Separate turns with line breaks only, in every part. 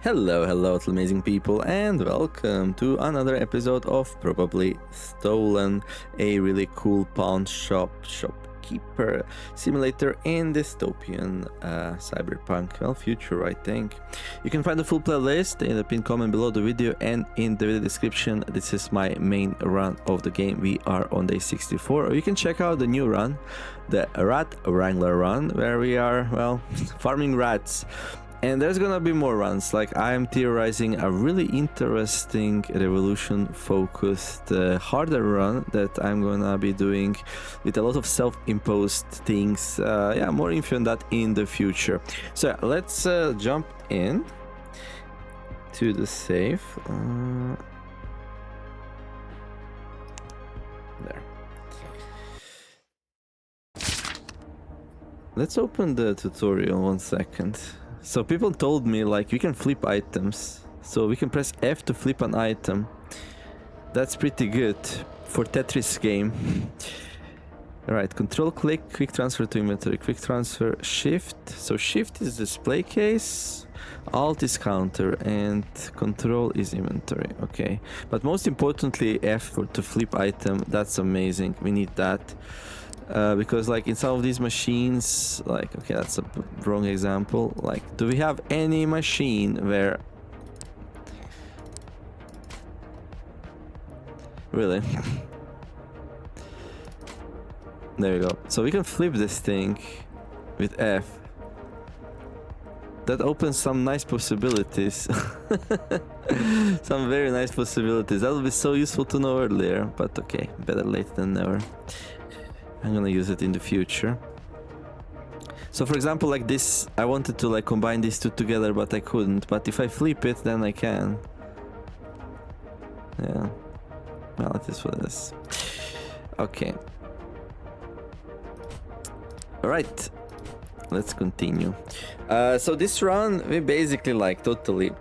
Hello, little amazing people, and welcome to another episode of Probably Stolen, a really cool pawn shopkeeper simulator in dystopian cyberpunk, future, I think. You can find the full playlist in the pinned comment below the video and in the video description. This is my main run of the game. We are on day 64. Or you can check out the new run, the Rat Wrangler run, where we are, farming rats. And there's gonna be more runs. Like, I'm theorizing a really interesting revolution focused harder run that I'm gonna be doing with a lot of self-imposed things. More info on that in the future. So let's jump in to the save. There. Let's open the tutorial 1 second. So people told me, like, we can flip items. So we can press F to flip an item. That's pretty good for Tetris game. Alright, control click, quick transfer to inventory, quick transfer, shift. So shift is display case, alt is counter, and control is inventory. Okay, but most importantly, F to flip item. That's amazing. We need that. Because like in some of these machines, like, okay, that's a wrong example. Like, do we have any machine where really there we go. So we can flip this thing with F. That opens some nice possibilities. Some very nice possibilities. That would be so useful to know earlier, but okay, better late than never. I'm gonna use it in the future. So for example, like this, I wanted to like combine these two together, but I couldn't. But if I flip it, then I can. Yeah. Well, it is what it is. Okay. Alright. Let's continue. So this run, we basically like totally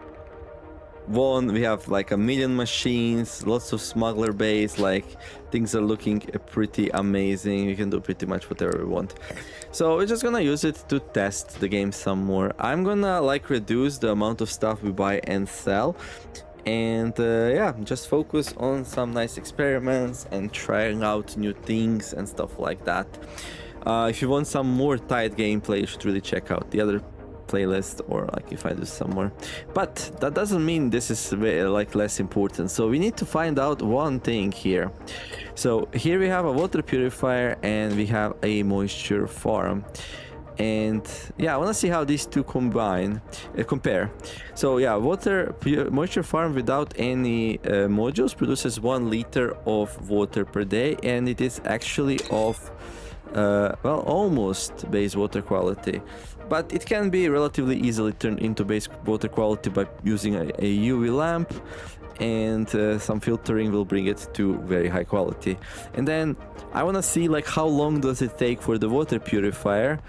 won. We have like 1 million machines, lots of smuggler base, like things are looking pretty amazing. We can do pretty much whatever we want. So we're just gonna use it to test the game some more. I'm gonna like reduce the amount of stuff we buy and sell, and just focus on some nice experiments and trying out new things and stuff like that. If you want some more tight gameplay, you should really check out the other playlist, or like if I do some more. But that doesn't mean this is like less important. So we need to find out one thing here. So here we have a water purifier and we have a moisture farm. And yeah, I want to see how these two compare. So yeah, moisture farm without any modules produces 1 liter of water per day, and it is actually of almost base water quality, but it can be relatively easily turned into base water quality by using a UV lamp, and some filtering will bring it to very high quality. And then I want to see like how long does it take for the water purifier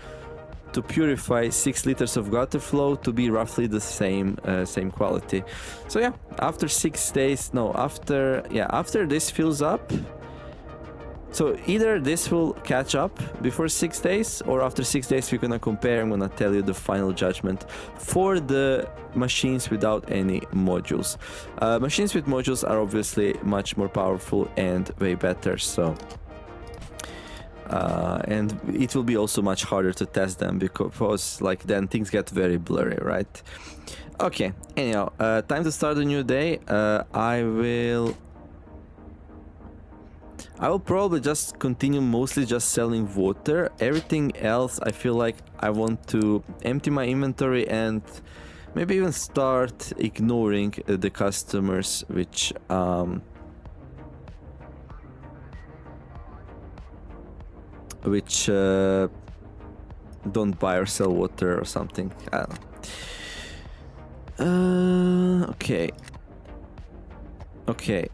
to purify 6 liters of gutter flow to be roughly the same quality. So yeah, after 6 days, after this fills up. So either this will catch up before 6 days, or after 6 days we're gonna compare. I'm gonna tell you the final judgment for the machines without any modules. Machines with modules are obviously much more powerful and way better, so and it will be also much harder to test them, because like then things get very blurry, right? Okay, anyhow, time to start a new day. I will probably just continue mostly just selling water. Everything else, I feel like I want to empty my inventory and maybe even start ignoring the customers which don't buy or sell water or something. I don't know. Okay.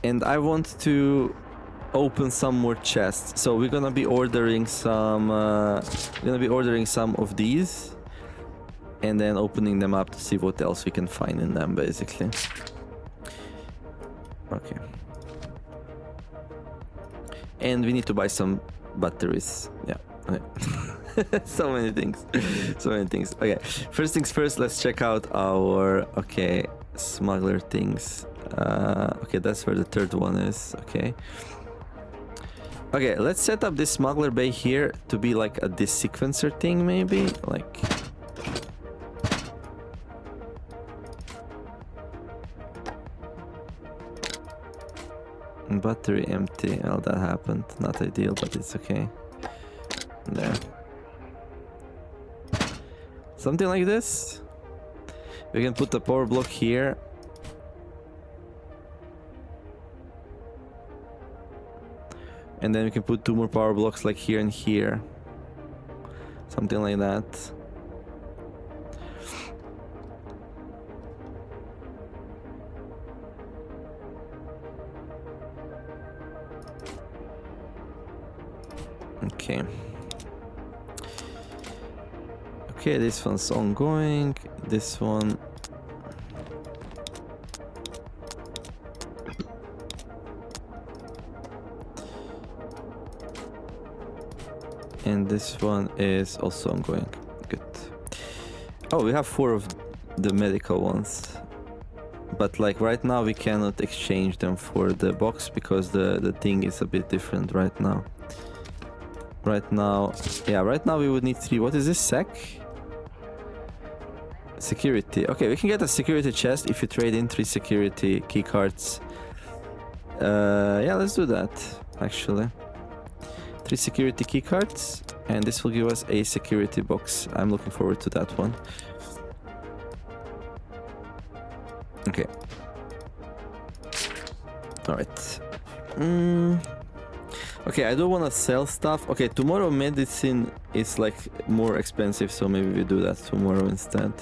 And I want to open some more chests. So we're gonna be ordering some of these, and then opening them up to see what else we can find in them, basically. Okay. And we need to buy some batteries. Yeah. Okay. So many things. So many things. Okay, first things first, let's check out our, okay, smuggler things. Okay, that's where the third one is. Okay. Okay, let's set up this smuggler bay here to be like a this sequencer thing, maybe? Like... Battery empty. Oh, that happened. Not ideal, but it's okay. There. Something like this. We can put a power block here. And then we can put 2 more power blocks like here and here. Something like that. Okay. Okay, this one's ongoing. This one... And this one is also ongoing. Good. Oh, we have 4 of the medical ones. But like right now we cannot exchange them for the box because the thing is a bit different right now. Right now, yeah, right now we would need 3. What is this, sec? Security. Okay, we can get a security chest if you trade in 3 security keycards. Yeah, let's do that, actually. 3 security keycards, and this will give us a security box. I'm looking forward to that one. Okay. Alright. Okay, I don't want to sell stuff. Okay, tomorrow medicine is like more expensive, so maybe we do that tomorrow instead.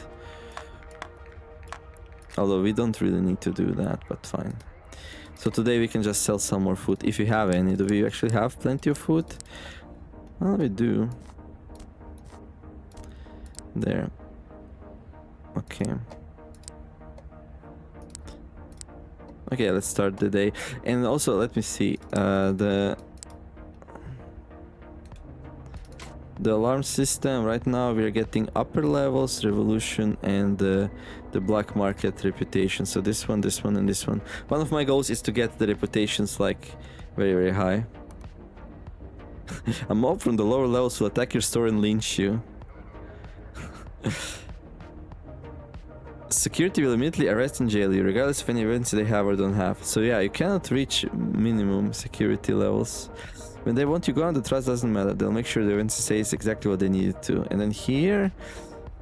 Although we don't really need to do that, but fine. So today we can just sell some more food, if you have any. Do we actually have plenty of food? Well, we do. There. Okay. Okay, let's start the day. And also, let me see. The alarm system, right now we're getting upper levels, revolution, and the black market reputation. So this one, and this one. One of my goals is to get the reputations like very, very high. A mob from the lower levels will attack your store and lynch you. Security will immediately arrest and jail you, regardless of any events they have or don't have. So yeah, you cannot reach minimum security levels. When they want you gone, the trust doesn't matter. They'll make sure the event says exactly what they need it to. And then here,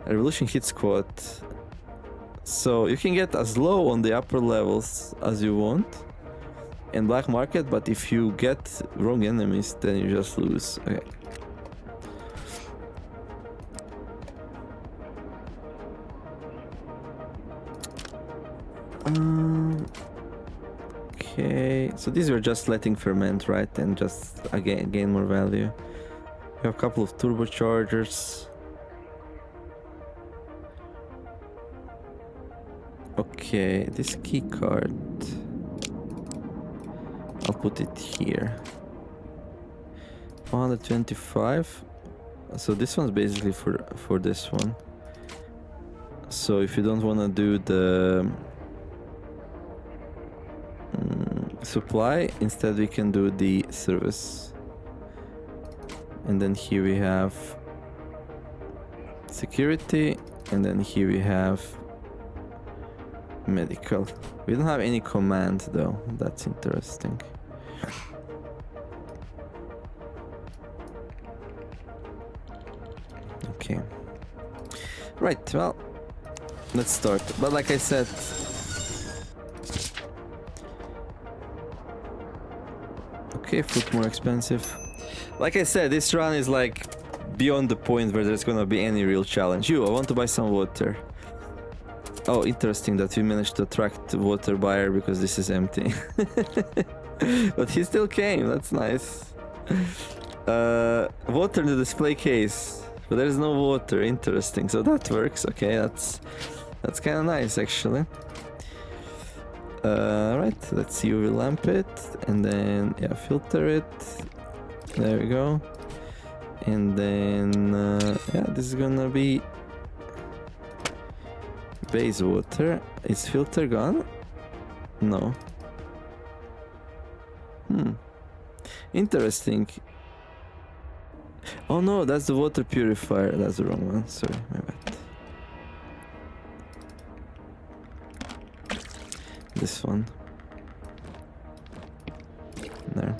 a revolution hit squad. So you can get as low on the upper levels as you want in black market, but if you get wrong enemies, then you just lose. Okay. Okay, so these were just letting ferment, right? And just again gain more value. We have a couple of turbochargers. Okay, this key card, I'll put it here. 125. So this one's basically for this one. So if you don't want to do the supply, instead we can do the service. And then here we have security, and then here we have medical. We don't have any command though. That's interesting. Okay. Right, well, let's start. But like I said, okay, food more expensive. Like I said, this run is like beyond the point where there's gonna be any real challenge. I want to buy some water. Oh, interesting that we managed to attract the water buyer because this is empty. But he still came, that's nice. Water in the display case, but there's no water. Interesting, so that works. Okay, that's kind of nice actually. Right, let's UV lamp it, and then yeah, filter it. There we go. And then, yeah, this is gonna be base water. Is filter gone? No. Interesting. Oh no, that's the water purifier. That's the wrong one. Sorry, my bad. This one. There.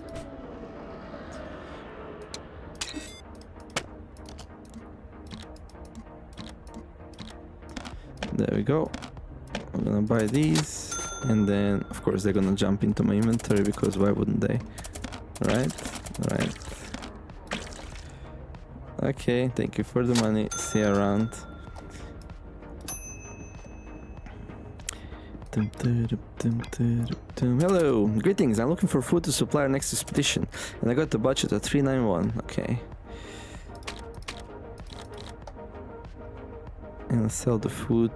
There we go. I'm gonna buy these, and then of course they're gonna jump into my inventory because why wouldn't they? Right? Right. Okay, thank you for the money. See you around. Hello, greetings. I'm looking for food to supply our next expedition, and I got the budget at 391. Okay. And I'll sell the food.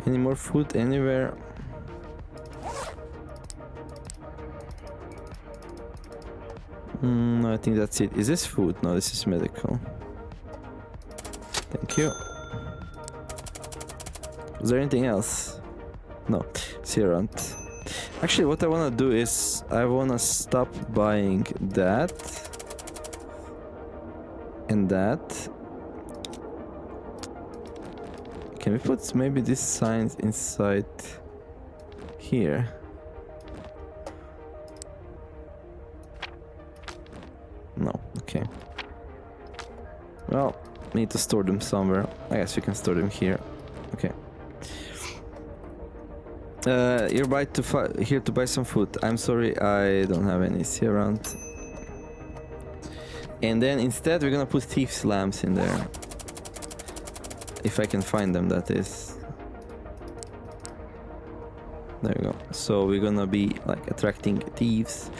Any more food anywhere? No, I think that's it. Is this food? No, this is medical. Thank you. Is there anything else? No. See you around. Actually, what I want to do is I want to stop buying that and that. Can we put maybe these signs inside here? No, okay. Well, need to store them somewhere. I guess we can store them here. Okay. You're here to buy some food. I'm sorry, I don't have any. See you around. And then instead we're gonna put thieves' lamps in there. If I can find them, that is. There we go. So we're gonna be like attracting thieves.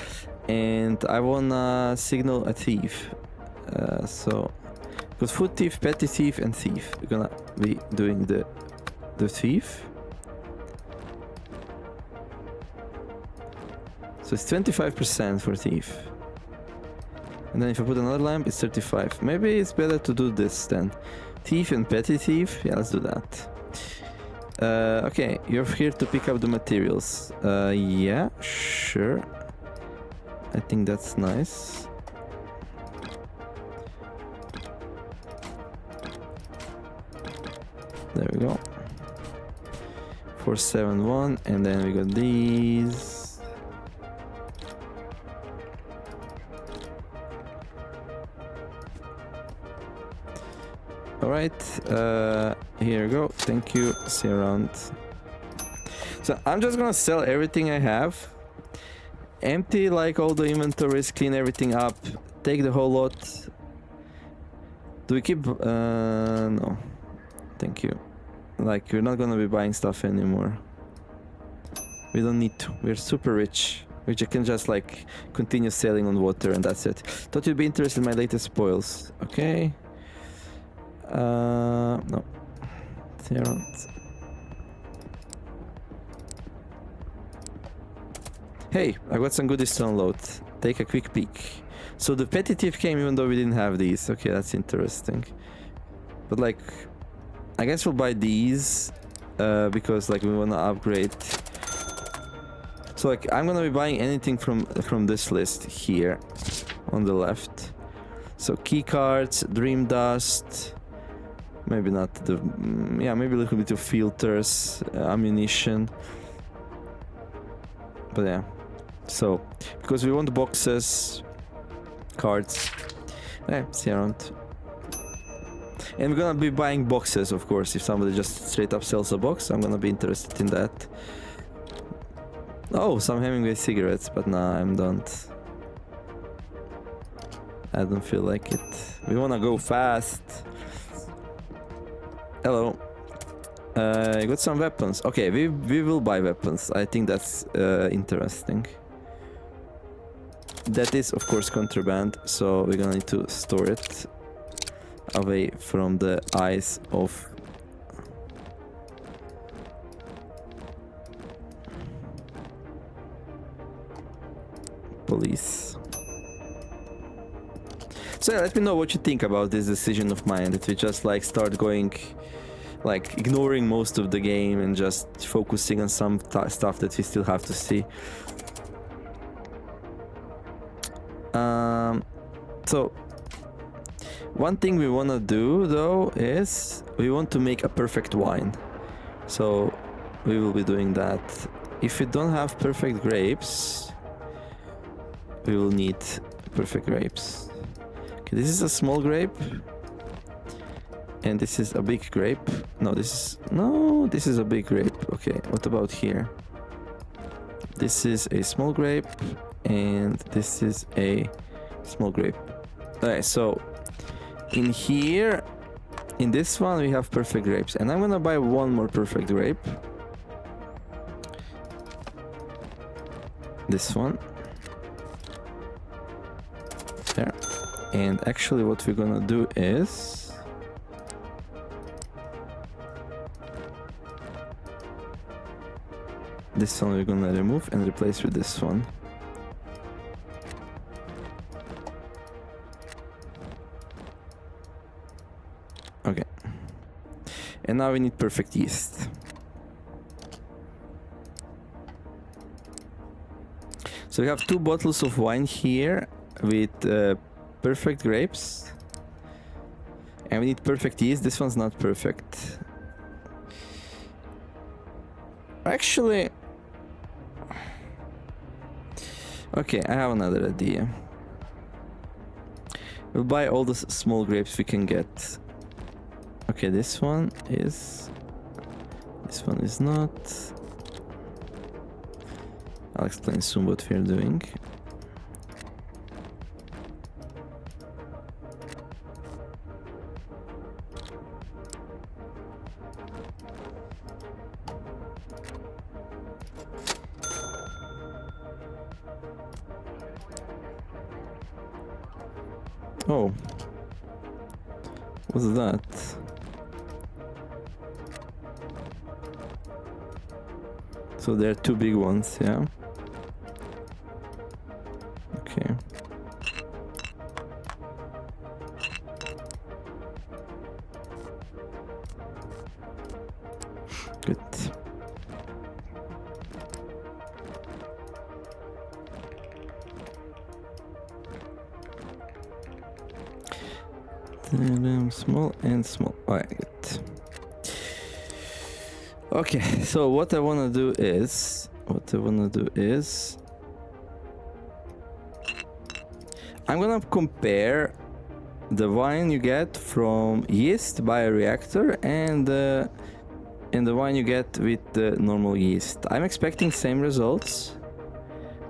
And I wanna signal a thief. So, because food thief, petty thief, and thief. We're gonna be doing the thief. So it's 25% for thief. And then if I put another lamp, it's 35. Maybe it's better to do this then. Thief and petty thief. Yeah, let's do that. Okay, you're here to pick up the materials. Yeah, sure. I think that's nice. There we go. 471, and then we got these. All right, here you go. Thank you. See you around. So I'm just gonna sell everything I have. Empty like all the inventories, clean everything up, take the whole lot. Do we keep no, thank you. Like, we're not gonna be buying stuff anymore. We don't need to. We're super rich, which I can just like continue selling on water, and that's it. Thought you'd be interested in my latest spoils. Okay. No. See you around. Hey, I got some goodies to unload. Take a quick peek. So the petty thief came even though we didn't have these. Okay, that's interesting. But like, I guess we'll buy these because like we wanna upgrade. So like, I'm gonna be buying anything from this list here on the left. So key cards, dream dust. Maybe not the yeah, maybe a little bit of filters, ammunition. But yeah. So, because we want boxes, cards. Yeah, see you around. And we're gonna be buying boxes, of course. If somebody just straight up sells a box, I'm gonna be interested in that. Oh, some Hemingway cigarettes, but nah, I don't feel like it. We wanna go fast. Hello. I got some weapons. Okay, we will buy weapons. I think that's interesting. That is, of course, contraband, so we're gonna need to store it away from the eyes of... police. So yeah, let me know what you think about this decision of mine, that we just like start going, like ignoring most of the game and just focusing on some stuff that we still have to see. So one thing we want to do though is we want to make a perfect wine. So we will be doing that. If we don't have perfect grapes, we will need perfect grapes. Okay, this is a small grape. And this is a big grape. This is a big grape. Okay, what about here? This is a small grape. And this is a small grape. Alright, so in here, in this one, we have perfect grapes. And I'm gonna buy one more perfect grape. This one. There. And actually what we're gonna do is... this one we're gonna remove and replace with this one. Okay. And now we need perfect yeast. So we have 2 bottles of wine here with perfect grapes. And we need perfect yeast. This one's not perfect. Actually... okay, I have another idea. We'll buy all the small grapes we can get. Okay, this one is... this one is not... I'll explain soon what we're doing. Oh. What's that? So there are 2 big ones, yeah? Okay. Good. Small and small. Alright, good. Okay, so what I wanna do is I'm gonna compare the wine you get from yeast bioreactor and the wine you get with the normal yeast. I'm expecting same results,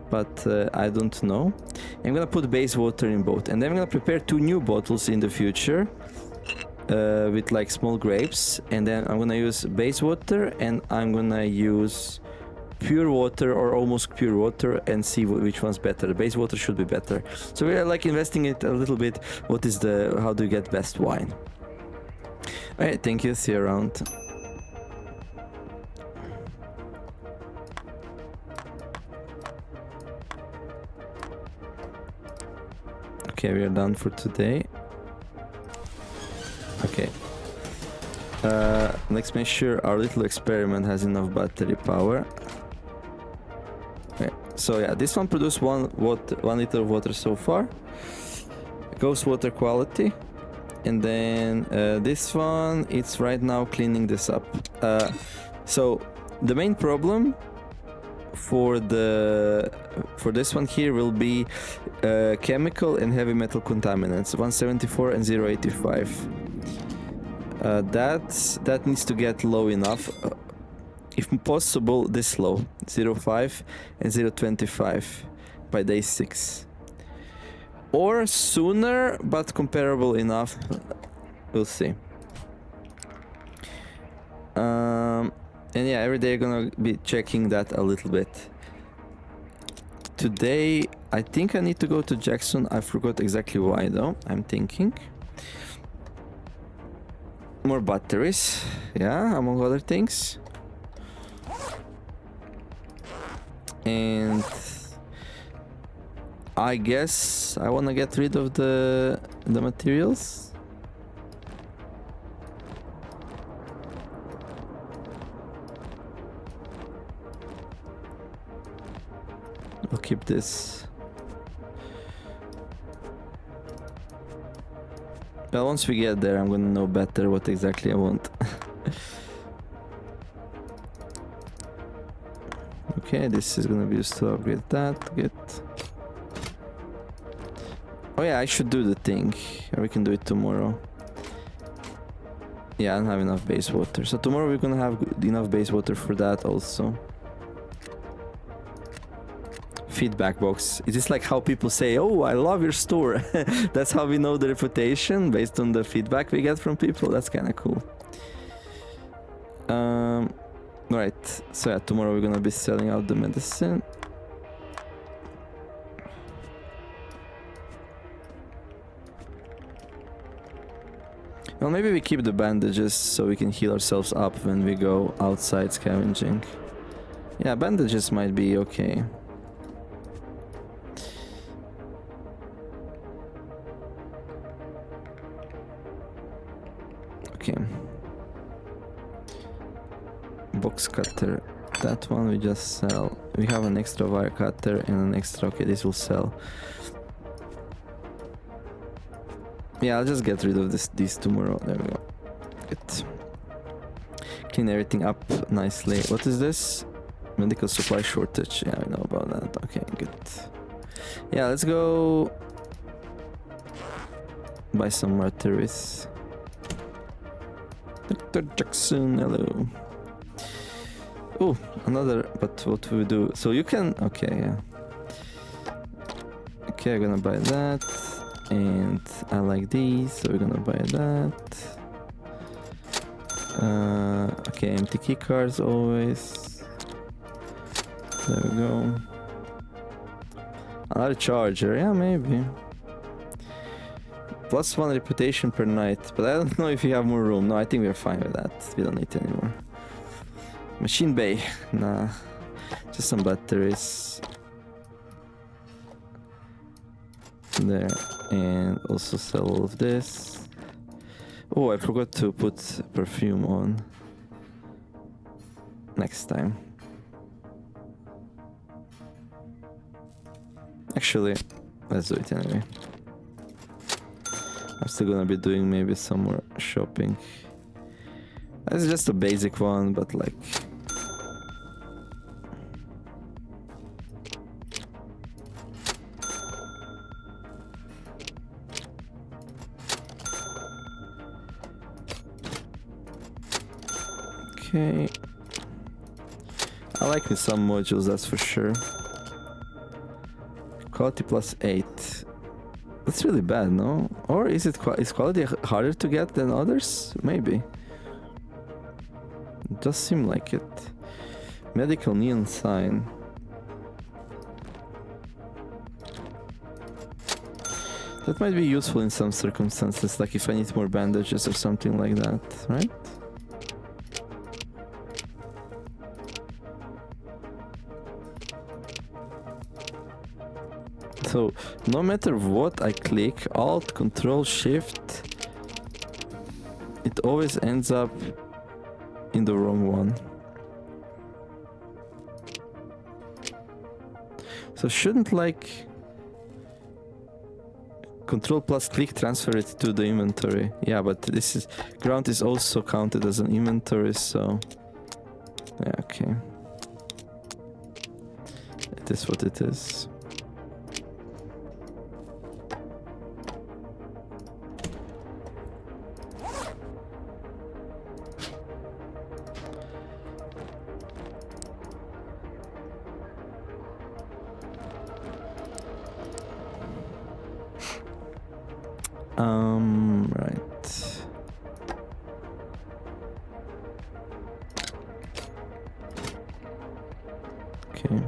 but I don't know. I'm gonna put base water in both, and then I'm gonna prepare 2 new bottles in the future with like small grapes, and then I'm gonna use base water and I'm gonna use pure water or almost pure water and see which one's better. The base water should be better. So we are like investing it a little bit. How do you get best wine? Alright, thank you. See you around. Okay, we are done for today. Okay. Let's make sure our little experiment has enough battery power. Okay. So yeah, this one produced 1 liter of water so far. Ghost water quality. And then this one, it's right now cleaning this up. So the main problem for this one here will be chemical and heavy metal contaminants, 174 and 085. That needs to get low enough, if possible this low, 0.5 and 0.25 by day 6, or sooner but comparable enough. We'll see. And yeah, every day I'm gonna be checking that a little bit. Today I think I need to go to Jackson. I forgot exactly why though. I'm thinking more batteries, yeah, among other things. And I guess I wanna get rid of the materials. I'll keep this. But once we get there, I'm gonna know better what exactly I want. Okay, this is gonna be used to upgrade that. Good. Oh yeah, I should do the thing. We can do it tomorrow. Yeah, I don't have enough base water. So tomorrow we're gonna have enough base water for that also. Feedback box. Is this like how people say, oh, I love your store? That's how we know the reputation, based on the feedback we get from people. That's kind of cool. Right, so yeah, tomorrow we're gonna be selling out the medicine. Well, maybe we keep the bandages so we can heal ourselves up when we go outside scavenging. Yeah, bandages might be okay. Okay. Box cutter. That one we just sell. We have an extra wire cutter and an extra... Okay, this will sell. Yeah, I'll just get rid of these tomorrow. There we go. Good. Clean everything up nicely. What is this? Medical supply shortage. Yeah, I know about that. Okay, good. Yeah, let's go buy some arteries. Dr. Jackson, hello. Oh, another, but what do we do? So you can, okay, yeah. Okay, I'm gonna buy that. And I like these, so we're gonna buy that. Okay, empty key cards always. There we go. Another charger, yeah, maybe. +1 reputation per night, but I don't know if you have more room. No, I think we're fine with that. We don't need it anymore. Machine bay, nah. Just some batteries. There, and also sell all of this. Oh, I forgot to put perfume on. Next time. Actually, let's do it anyway. I'm still gonna be doing maybe some more shopping. That's just a basic one, but like... Okay. I like with some modules, that's for sure. Quality +8. That's really bad, no? Or is it is quality harder to get than others? Maybe. It does seem like it. Medical neon sign. That might be useful in some circumstances, like if I need more bandages or something like that, right? So, no matter what I click, Alt, Control, Shift, it always ends up in the wrong one. So shouldn't like Control plus click transfer it to the inventory? Yeah, but this is ground is also counted as an inventory, so yeah, okay. It is what it is. Right. Okay.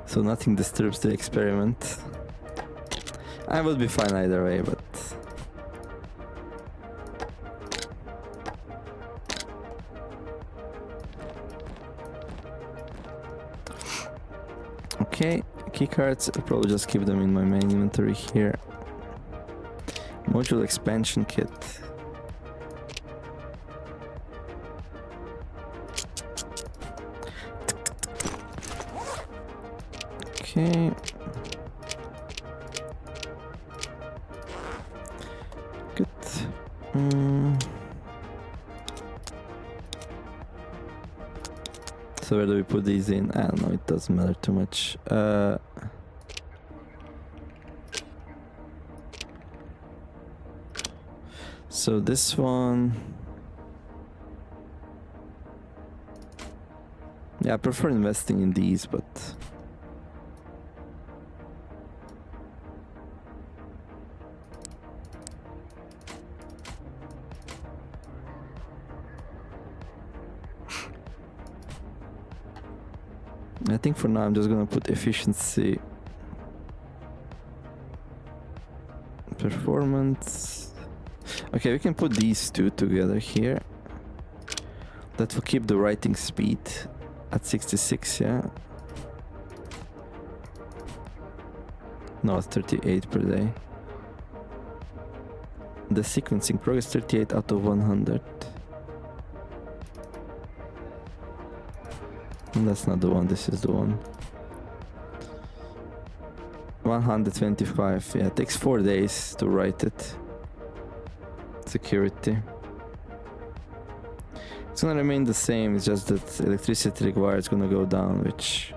So nothing disturbs the experiment. I would be fine either way, but... Okay, keycards, I'll probably just keep them in my main inventory here. Module expansion kit. Okay. Good. So where do we put these in? I don't know, it doesn't matter too much. So this one... Yeah, I prefer investing in these, but... I think for now I'm just gonna put efficiency, performance. Okay, we can put these two together here. That will keep the writing speed at 66, yeah? No, 38 per day. The sequencing progress 38 out of 100. That's not the one, this is the one. 125, yeah, it takes 4 days to write it. Security. It's gonna remain the same, it's just that electricity required is gonna go down, which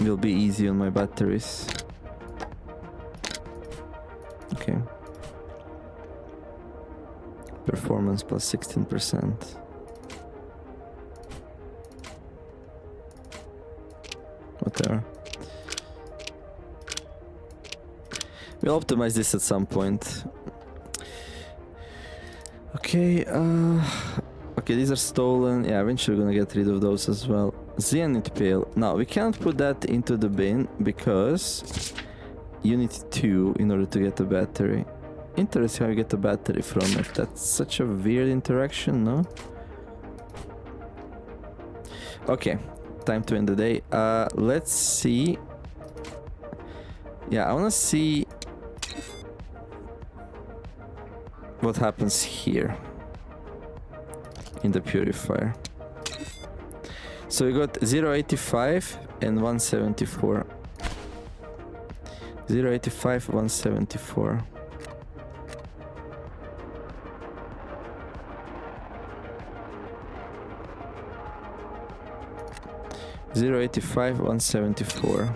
will be easy on my batteries. Okay. Performance plus 16%. Whatever. We'll optimize this at some point. Okay, okay, these are stolen. Yeah, eventually we're gonna get rid of those as well. Cyanide pill. Now, we can't put that into the bin because you need 2 in order to get a battery. Interesting how you get a battery from it. That's such a weird interaction, no? Okay, time to end the day. Let's see. Yeah, I wanna see what happens here in the purifier. So we got 0.85 and 174. 0.85, 174. $0.85, 174.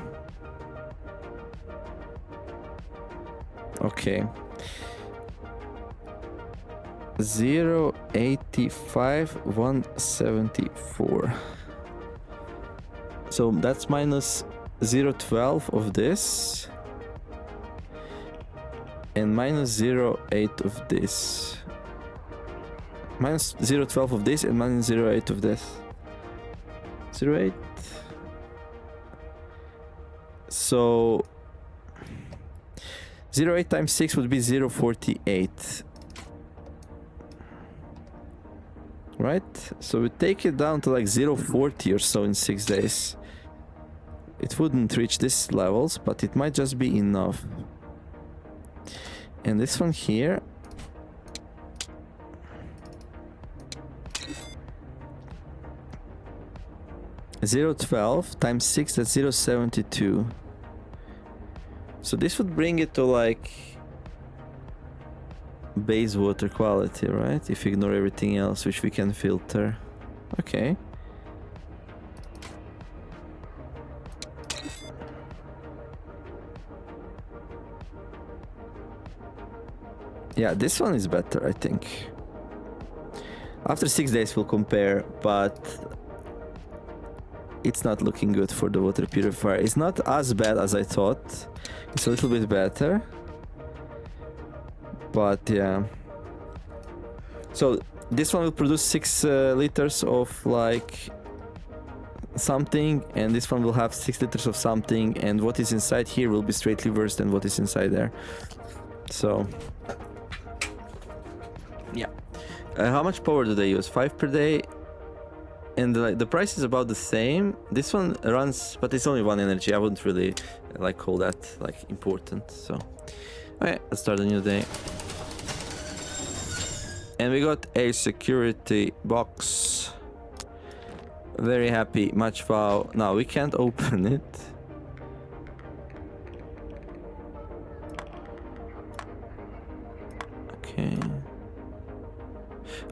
Okay. 0.85, 174. So that's minus 0.12 of this and minus 0.8 of this. Minus 0.12 of this and minus 0.8 of this. 0.8. So 0.8 times 6 would be 0.48. Right? So we take it down to like 0.40 or so in 6 days. It wouldn't reach these levels, but it might just be enough. And this one here, $0.12 times 6, that's 0.72. So this would bring it to like base water quality, right? If you ignore everything else which we can filter. Okay. Yeah, this one is better, I think. After 6 days we'll compare, but it's not looking good for the water purifier. It's not as bad as I thought. It's a little bit better. But yeah. So this one will produce 6 liters of like something, and this one will have 6 liters of something, and what is inside here will be straightly worse than what is inside there. So yeah. How much power do they use? 5 per day? and the price is about the same. This one runs, but it's only 1 energy. I wouldn't really like call that like important. So, okay, let's start a new day. And we got a security box. Very happy, much wow. Now we can't open it. Okay.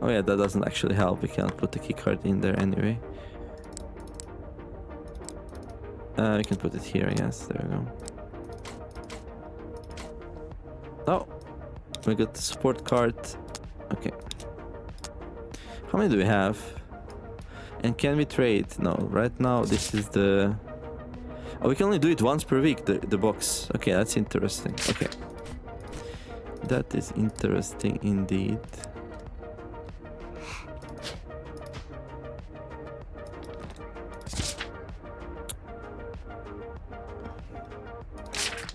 Oh yeah, that doesn't actually help. We can't put the keycard in there anyway. We can put it here, I guess. There we go. Oh, we got the support card. Okay. How many do we have? And can we trade? No, right now this is the... Oh, we can only do it once per week, the box. Okay, that's interesting. Okay. That is interesting indeed.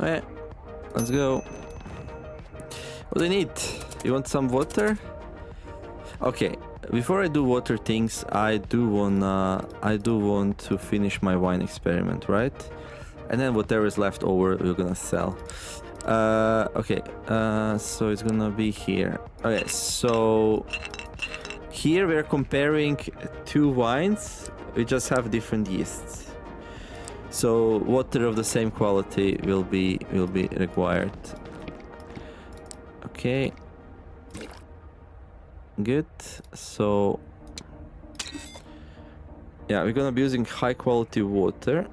Okay, let's go. What do you need? You want some water? Okay, before I do water things, I do want to finish my wine experiment, right? And then whatever is left over, we're gonna sell. Okay, so it's gonna be here. Okay, so here we're comparing 2 wines. We just have different yeasts. So water of the same quality will be required. Okay. Good. So yeah, we're gonna be using high quality water,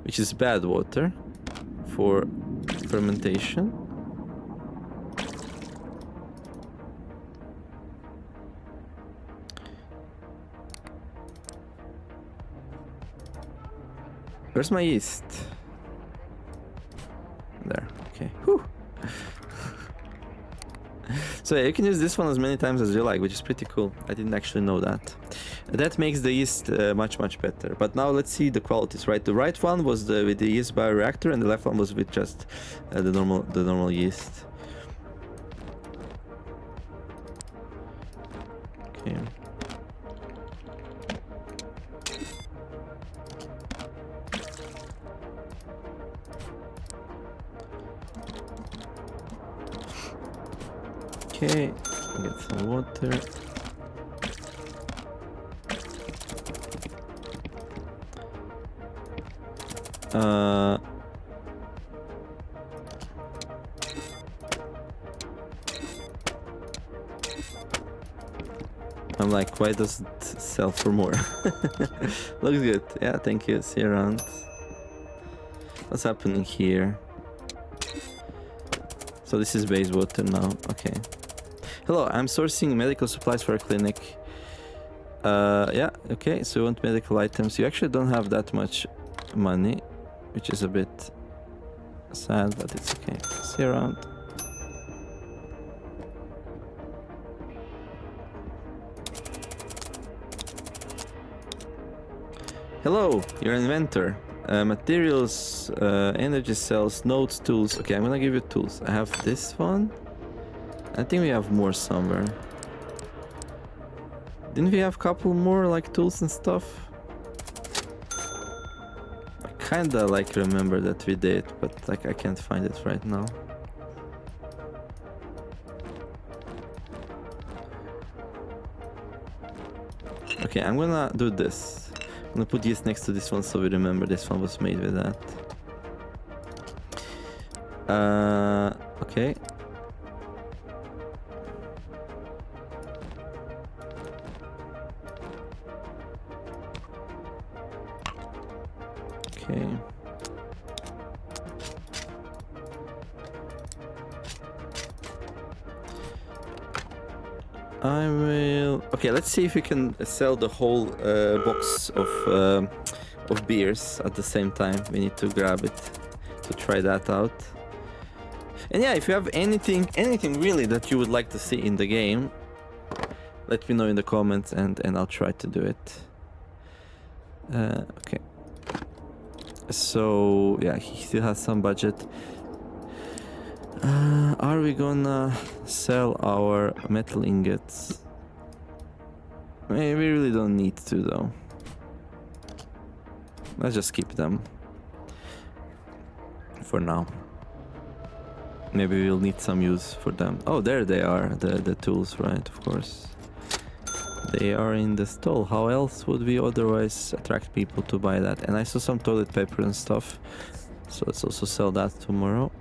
which is bad water for fermentation. Where's my yeast? There. Okay. Whew. So yeah, you can use this one as many times as you like, which is pretty cool. I didn't actually know that. That makes the yeast much better. But now let's see the qualities, right? The right one was with the yeast bioreactor, and the left one was with just the normal yeast. Okay. Okay, get some water. I'm like, why does it sell for more? Looks good. Yeah, thank you. See you around. What's happening here? So this is base water now. Okay. Hello, I'm sourcing medical supplies for a clinic. Yeah, okay, so you want medical items. You actually don't have that much money, which is a bit sad, but it's okay. See you around. Hello, you're an inventor. Materials, energy cells, nodes, tools. Okay, I'm gonna give you tools. I have this one. I think we have more somewhere. Didn't we have a couple more like tools and stuff? I kinda like remember that we did, but like I can't find it right now. Okay, I'm gonna do this. I'm gonna put this next to this one so we remember this one was made with that. Okay. Okay. I will... Okay, let's see if we can sell the whole box of beers at the same time. We need to grab it to try that out. And yeah, if you have anything really that you would like to see in the game, let me know in the comments and I'll try to do it. Okay. So yeah, he still has some budget. Are we gonna sell our metal ingots? We really don't need to though. Let's just keep them for now. Maybe we'll need some use for them. Oh, there they are, the tools, right? Of course. They are in the stall. How else would we otherwise attract people to buy that? And I saw some toilet paper and stuff. So let's also sell that tomorrow.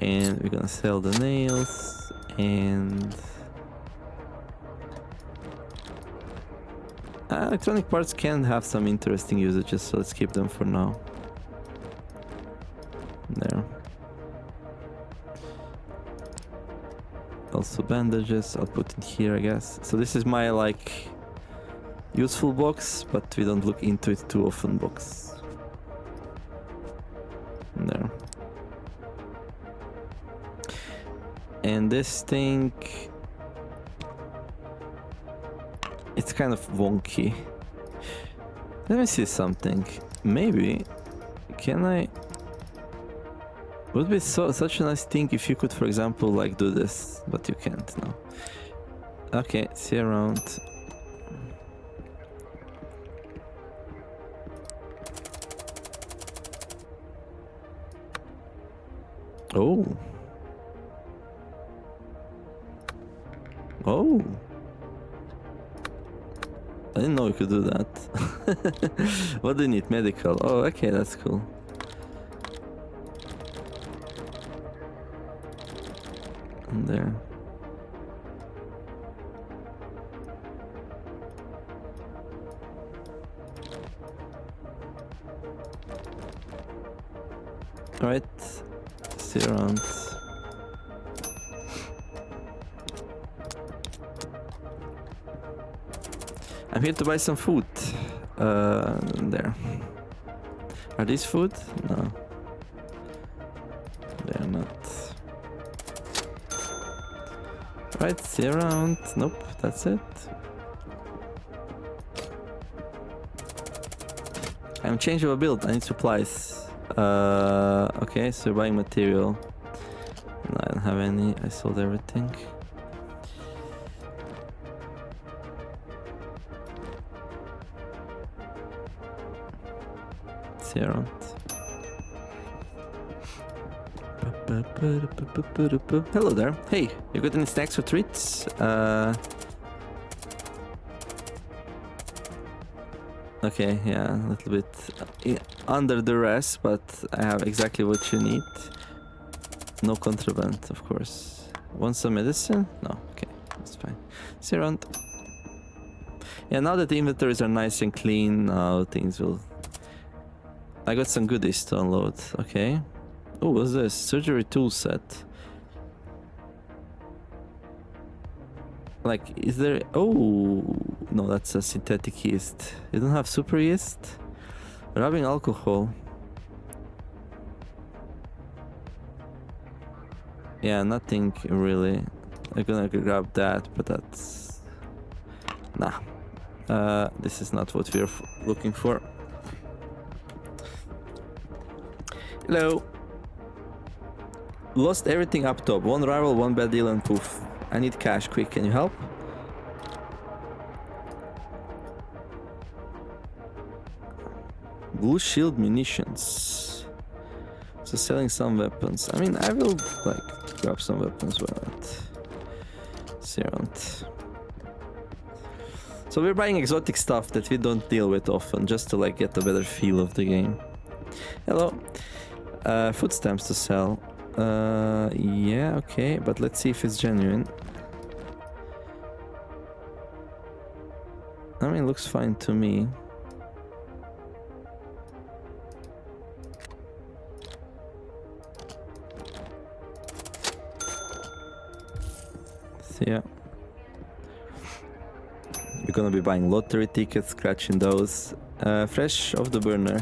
And we're gonna sell the nails and... electronic parts can have some interesting usages, so let's keep them for now. There. Also bandages, I'll put in here, I guess. So this is my, like, useful box, but we don't look into it too often box. There. And this thing... it's kind of wonky. Let me see something. Maybe... can I... would be such a nice thing if you could, for example, like do this, but you can't now. Okay, see you around. Oh. Oh. I didn't know you could do that. What do you need? Medical. Oh, okay, that's cool. There. Alright, see you around. I'm here to buy some food. There. Are these food? No. They're not. Right, see around. Nope, that's it. I'm changing a build. I need supplies. Okay, so you're buying material. No, I don't have any. I sold everything. See around. Hello there. Hey, you got any snacks or treats? Okay, yeah, a little bit under duress, but I have exactly what you need. No contraband, of course. Want some medicine? No, okay, that's fine. See you around. Yeah, now that the inventories are nice and clean, now things will... I got some goodies to unload, okay. Oh, what's this? Surgery tool set. Like, is there... oh, no, that's a synthetic yeast. You don't have super yeast? Rubbing alcohol. Yeah, nothing really. I'm gonna grab that, but that's... nah. This is not what we're looking for. Hello. Lost everything up top. One rival, one bad deal, and poof. I need cash, quick. Can you help? Blue shield munitions. So selling some weapons. I mean, I will like grab some weapons. Why not? See around. So we're buying exotic stuff that we don't deal with often, just to like get a better feel of the game. Hello. Food stamps to sell. Yeah, okay, but let's see if it's genuine. I mean, it looks fine to me. So yeah. We're gonna be buying lottery tickets, scratching those. Fresh off the burner.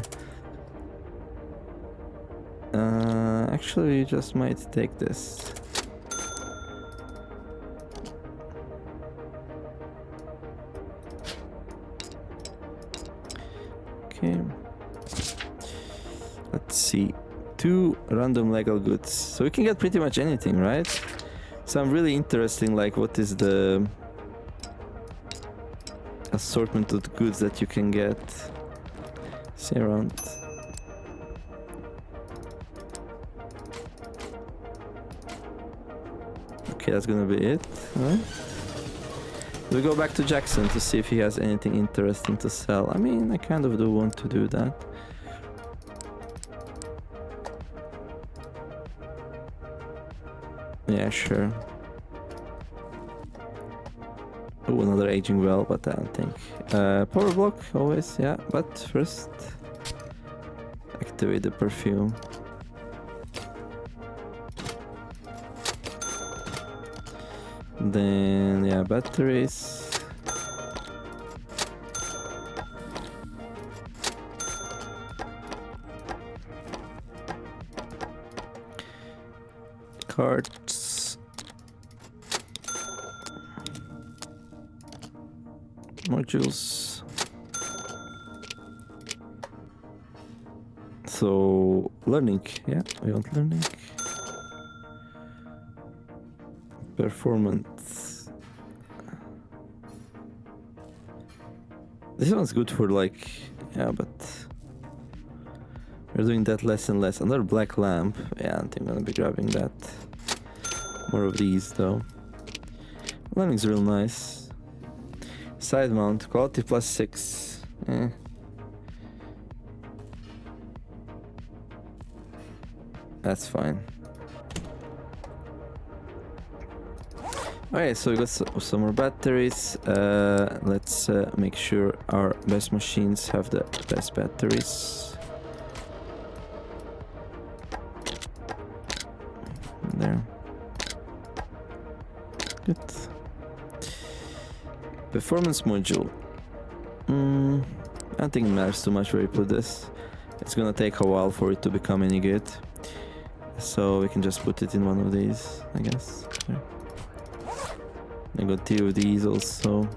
Actually, we just might take this. Okay. Let's see. 2 random legal goods. So we can get pretty much anything, right? So I'm really interested, like, what is the... assortment of goods that you can get. See around. Okay, that's gonna be it. Alright. We go back to Jackson to see if he has anything interesting to sell. I mean, I kind of do want to do that. Yeah, sure. Oh, another aging well, but I don't think. Power block, always, yeah. But first, activate the perfume. Then, yeah, batteries. Cards. Modules. So, learning, yeah, we want learning. Performance. This one's good for like, yeah, but we're doing that less and less. Another black lamp. Yeah, I think I'm gonna be grabbing that. More of these though. Learning's real nice. Side mount, quality +6. Eh. That's fine. Okay, so we got some more batteries. Let's make sure our best machines have the best batteries. There. Good. Performance module. I don't think it matters too much where you put this. It's gonna take a while for it to become any good. So we can just put it in one of these, I guess. There. I got 2 of these also.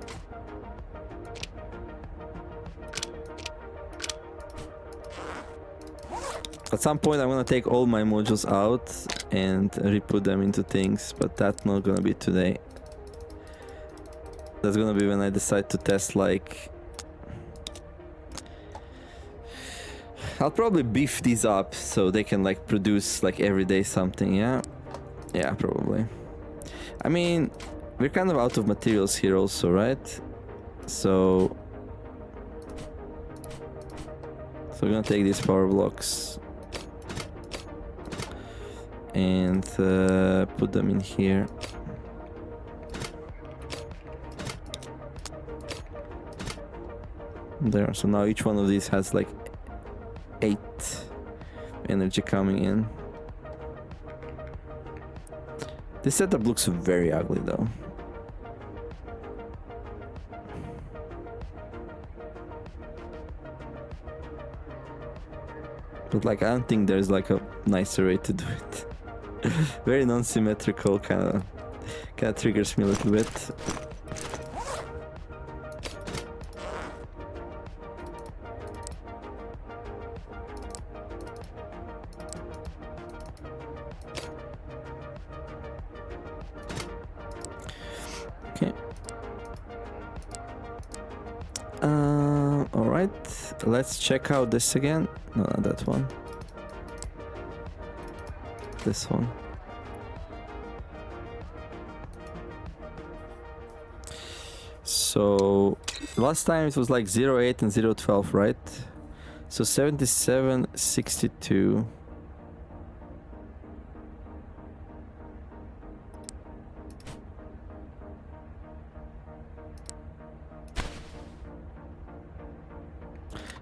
At some point I'm gonna take all my modules out and re-put them into things, but that's not gonna be today. That's gonna be when I decide to test, like... I'll probably beef these up so they can like produce like every day something, yeah? Yeah, probably. I mean, we're kind of out of materials here also, right? So we're gonna take these power blocks and put them in here. There, so now each one of these has like 8 energy coming in. This setup looks very ugly though. But like, I don't think there's like a nicer way to do it. Very non-symmetrical, kind of triggers me a little bit. Okay. All right. Let's check out this again. No, not that one. This one. So last time it was like 08 and 012, right? So 77, 62.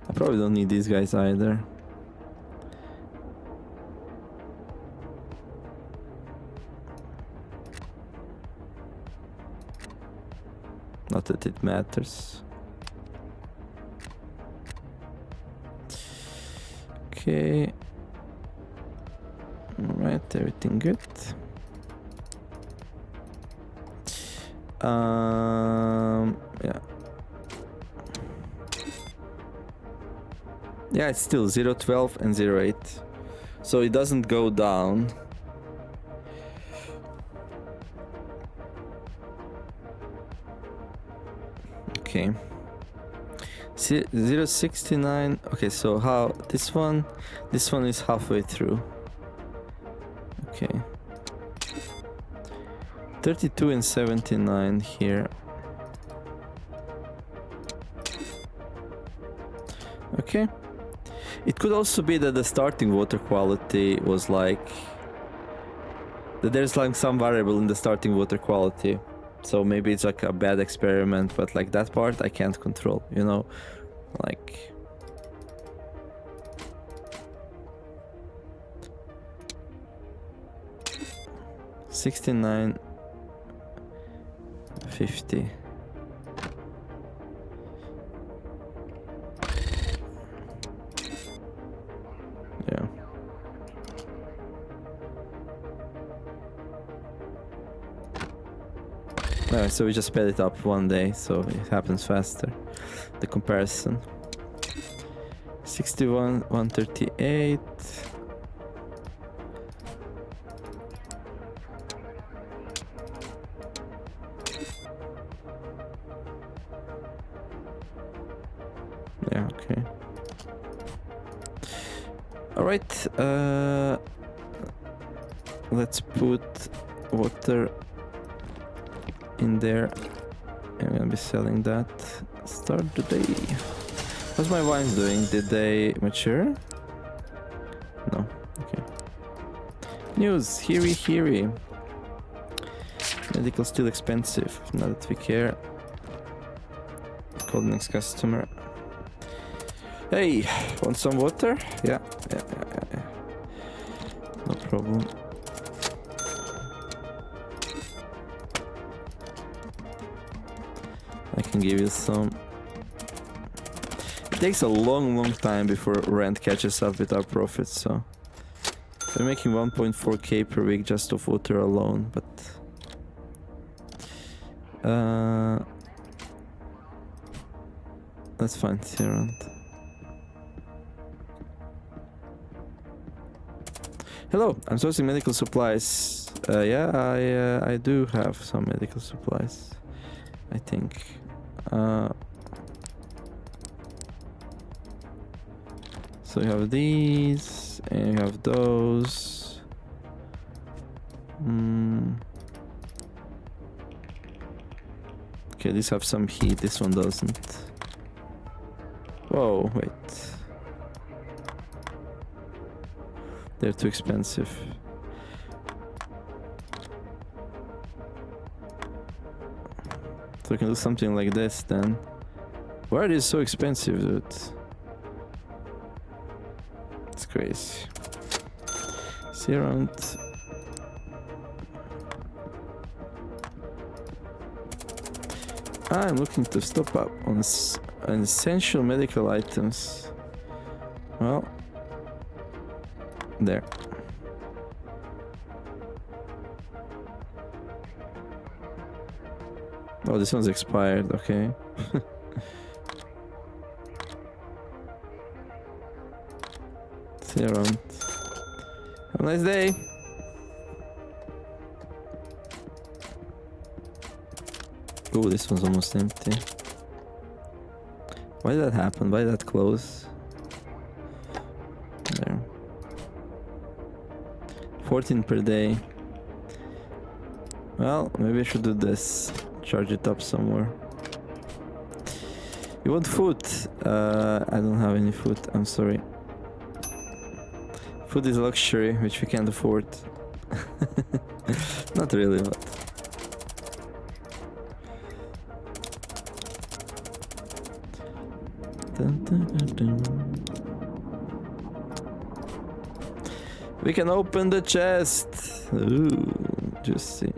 I probably don't need these guys either. Not that it matters. Okay. Alright, everything good. Yeah. Yeah, it's still 012 and 08. So it doesn't go down. Okay. 069. Okay, so how this one is halfway through. Okay. 32 and 79 here. Okay. It could also be that the starting water quality was like that there's like some variable in the starting water quality. So maybe it's like a bad experiment, but like that part I can't control, you know? Like 69 50. Yeah. Alright, so we just sped it up one day, so it happens faster. The comparison. 61, 138. Yeah, okay. Alright, let's put water in there. I'm gonna be selling that. Start the day. How's my wines doing? Did they mature? No. Okay. News. Heary. Medical still expensive. Not that we care. Call the next customer. Hey, want some water? Yeah. No problem. I can give you some. It takes a long time before rent catches up with our profits, so we're making 1.4k per week just off water alone, but that's fine. See you around. Hello, I'm sourcing medical supplies. Yeah, I do have some medical supplies, I think. So you have these, and you have those. Okay, these have some heat, this one doesn't. Whoa, wait. They're too expensive. So we can do something like this then. Why are these so expensive, dude? It's crazy. See around. I'm looking to stock up on essential medical items. Well, there. Oh, this one's expired, okay. See you around. Have a nice day. Oh, this one's almost empty. Why did that happen? Why did that close? There. 14 per day. Well, maybe I should do this. Charge it up somewhere. You want food? I don't have any food. I'm sorry. Food is a luxury which we can't afford. Not really, but. Dun, dun, dun, dun. We can open the chest. Ooh, juicy.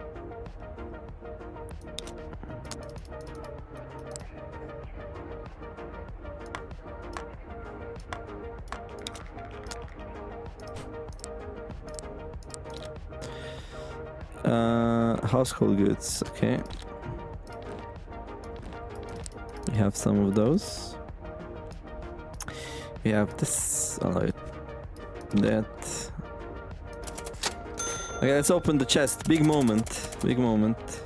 Household goods, okay. We have some of those. We have this. Oh, that. Okay, let's open the chest. Big moment. Big moment.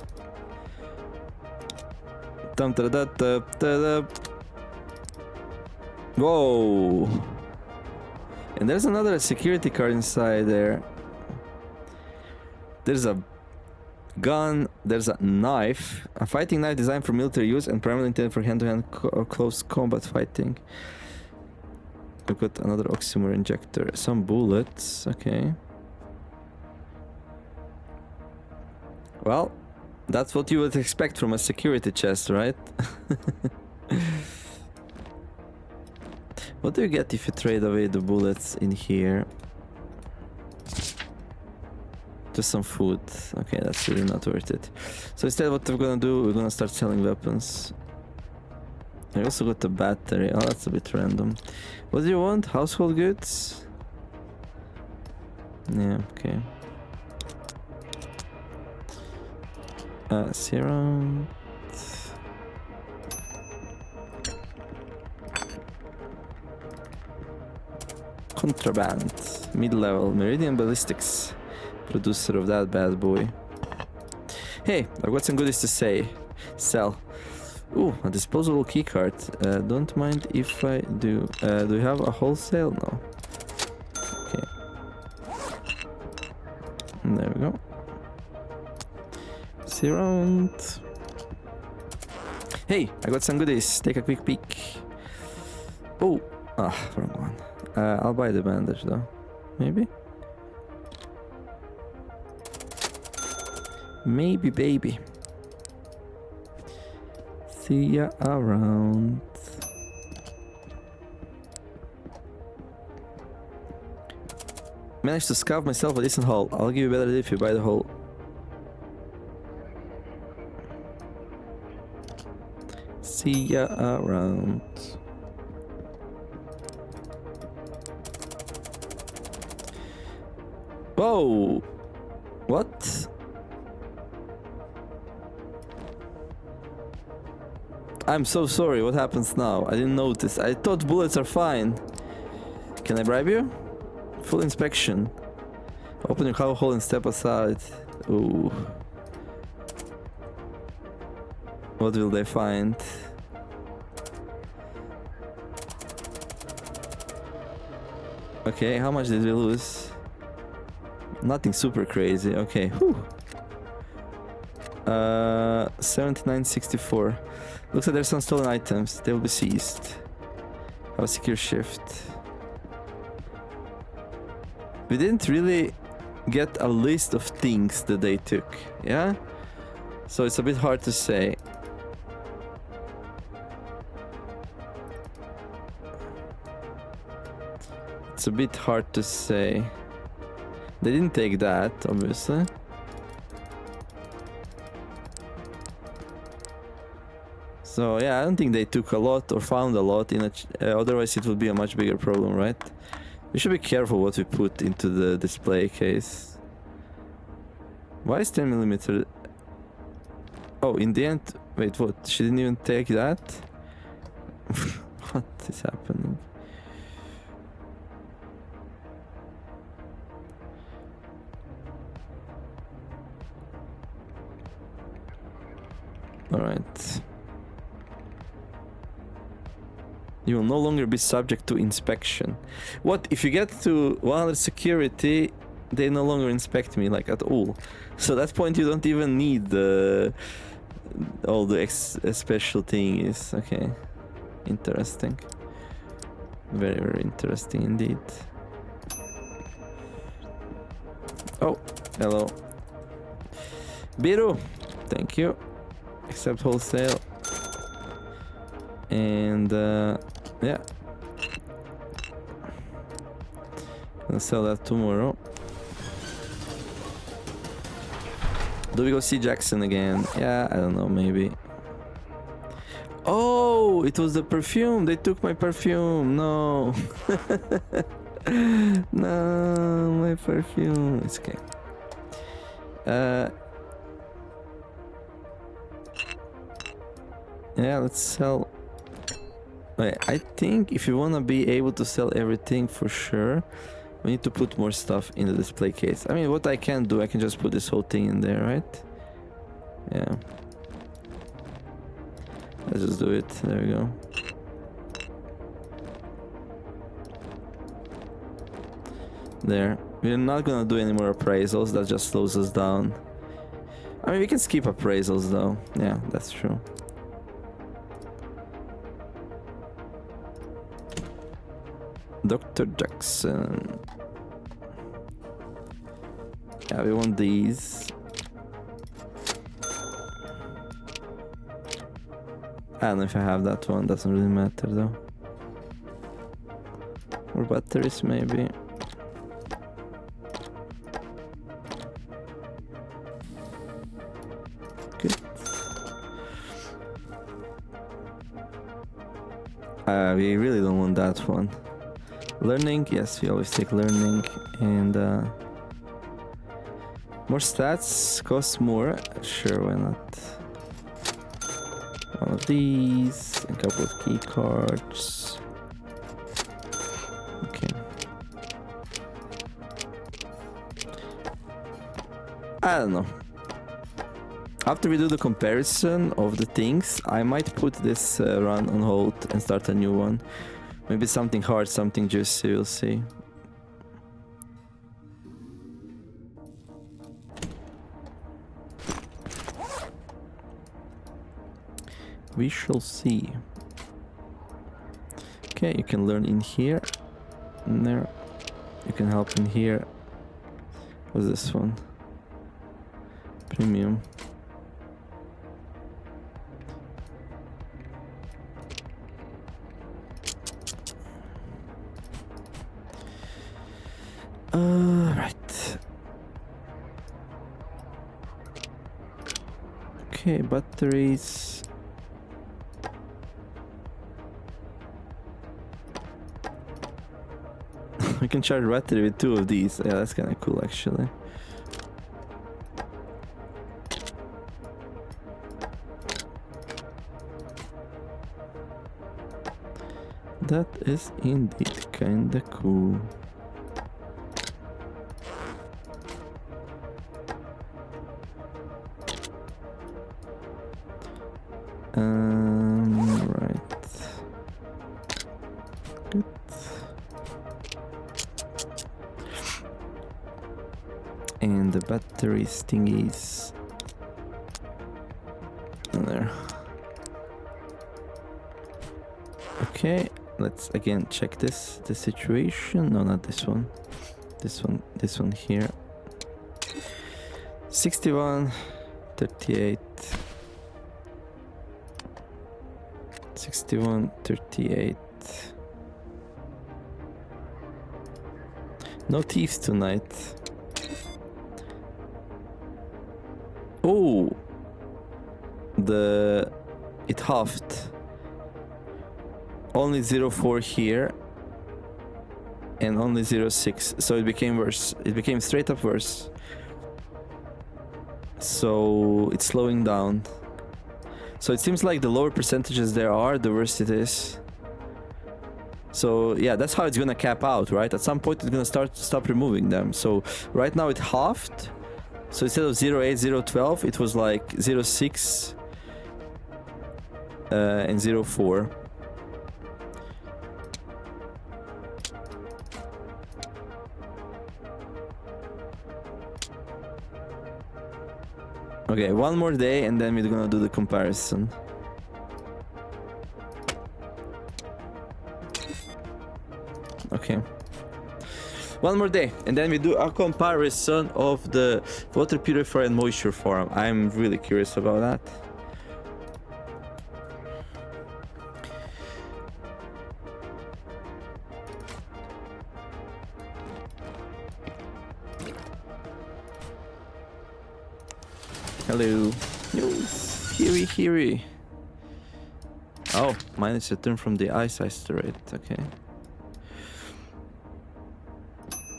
Dum da da da da da. Whoa! And there's another security card inside there. There's a gun, there's a knife. A fighting knife designed for military use and primarily intended for hand-to-hand or close combat fighting. We've got another oxymer injector. Some bullets, okay. Well, that's what you would expect from a security chest, right? What do you get if you trade away the bullets in here? Just some food. Okay, that's really not worth it. So instead what we're gonna do, we're gonna start selling weapons. I also got the battery. Oh, that's a bit random. What do you want? Household goods? Yeah, okay. Serum. Contraband. Mid-level. Meridian Ballistics. Producer of that bad boy. Hey, I've got some goodies to say. Sell. Ooh, a disposable keycard. Don't mind if I do. Do you have a wholesale? No. Okay. There we go. See around. Hey, I got some goodies. Take a quick peek. Oh, wrong one. I'll buy the bandage though. Maybe? Maybe, baby. See ya around. Managed to scout myself a decent haul. I'll give you better if you buy the whole. See ya around. Whoa! What? I'm so sorry, what happens now? I didn't notice. I thought bullets are fine. Can I bribe you? Full inspection. Open your cargo hold and step aside. Ooh. What will they find? Okay, how much did we lose? Nothing super crazy. Okay. Whew. 79.64. Looks like there's some stolen items. They will be seized. Have a secure shift. We didn't really get a list of things that they took. Yeah? So it's a bit hard to say. It's a bit hard to say. They didn't take that, obviously. So yeah, I don't think they took a lot or found a lot in a otherwise it would be a much bigger problem, right? We should be careful what we put into the display case. Why is 10mm? Oh, in the end, wait, what? She didn't even take that? What is happening? Alright. You will no longer be subject to inspection. What? If you get to 100 security, they no longer inspect me, like, at all. So at that point you don't even need the... all the special things. Okay. Interesting. Very, very interesting indeed. Oh, hello. Biru! Thank you. Accept wholesale. And yeah, I'll sell that tomorrow. Do we go see Jackson again? Yeah, I don't know, maybe. Oh, it was the perfume. They took my perfume. No. No, my perfume. It's okay. Yeah, let's sell. Okay, I think if you want to be able to sell everything for sure, we need to put more stuff in the display case. I mean, what I can do, I can just put this whole thing in there, right? Yeah. Let's just do it. There we go. There. We're not gonna do any more appraisals, that just slows us down. I mean, we can skip appraisals though. Yeah, that's true. Dr. Jackson. Yeah, we want these. I don't know if I have that one, doesn't really matter though. Or batteries maybe. Good. We really don't want that one. Learning, yes, we always take learning. And more stats cost more. Sure, why not? One of these, a couple of key cards. Okay. I don't know. After we do the comparison of the things, I might put this run on hold and start a new one. Maybe something hard, something juicy, we'll see. We shall see. Okay, you can learn in here. In there. You can help in here. What's this one? Premium. Right. Okay, batteries. We can charge battery with 2 of these. Yeah, that's kind of cool actually. That is indeed kinda cool. Right. Good. And the battery thingies in there. Okay, let's again check the situation. No, not this one. This one here. 61, 38. 61, 38. No thieves tonight. Oh, it halved. Only 0.4 here and only 0.6, so it became worse. It became straight up worse. So it's slowing down. So it seems like the lower percentages there are, the worse it is. So yeah, that's how it's gonna cap out, right? At some point it's gonna stop removing them. So right now it halved. So instead of 0.8, 0.12, it was like 0.6 and 0.4. Okay, one more day and then we're gonna do the comparison. Okay. One more day and then we do a comparison of the water purifier and moisture farm. I'm really curious about that. Hello. News. Here. Oh, mine is returned from the ice asteroid. Okay.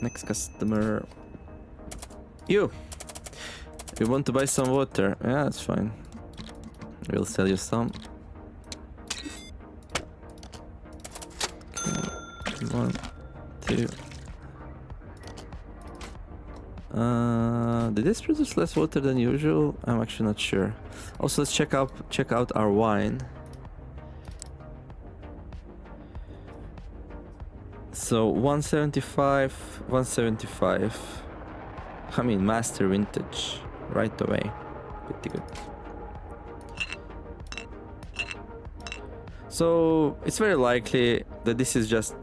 Next customer. You want to buy some water? Yeah, that's fine. We'll sell you some. Okay. 1, 2. Did this produce less water than usual? I'm actually not sure. Also, let's check out our wine. So 175, 175. I mean, master vintage right away. Pretty good. So it's very likely that this is just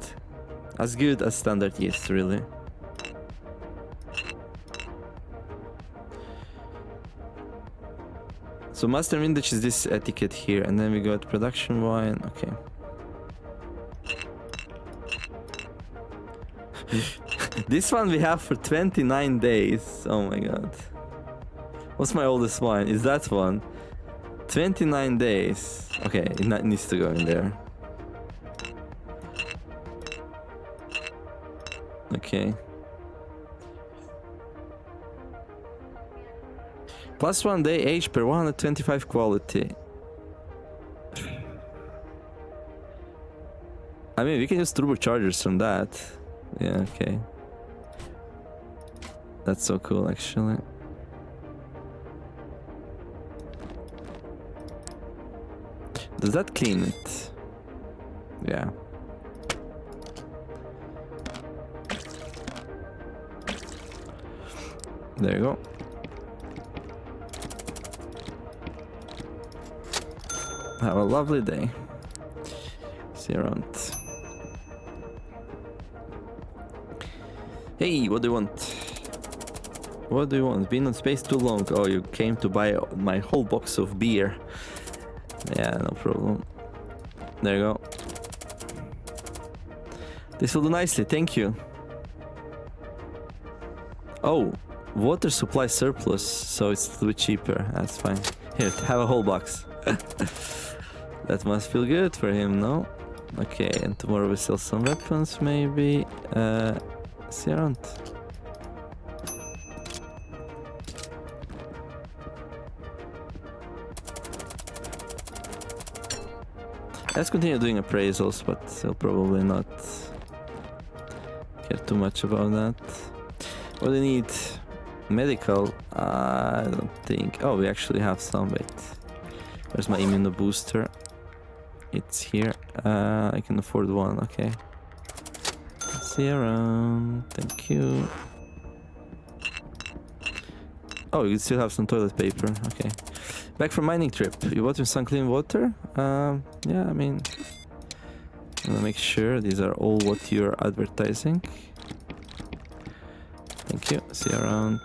as good as standard yeast, really. So master vintage is this etiquette here, and then we got production wine. Okay. This one we have for 29 days. Oh my god. What's my oldest wine? Is that one? 29 days. Okay, it needs to go in there. Okay. Plus 1 day age per 125 quality. I mean, we can use turbochargers from that. Yeah, okay. That's so cool, actually. Does that clean it? Yeah. There you go. Have a lovely day. See you around. Hey, what do you want? What do you want? Been on space too long. Oh, you came to buy my whole box of beer. Yeah, no problem. There you go. This will do nicely, thank you. Oh, water supply surplus, so it's a little bit cheaper. That's fine. Here, have a whole box. That must feel good for him, no? Okay, and tomorrow we sell some weapons, maybe. See you around. Let's continue doing appraisals, but I'll probably not care too much about that. What do you need? Medical? I don't think. Oh, we actually have some. Wait. Where's my immuno booster? It's here. I can afford one. Okay. See you around. Thank you. Oh, you still have some toilet paper. Okay. Back from mining trip. You bought him some clean water? Yeah, I mean... I'm gonna make sure these are all what you're advertising. Thank you. See you around.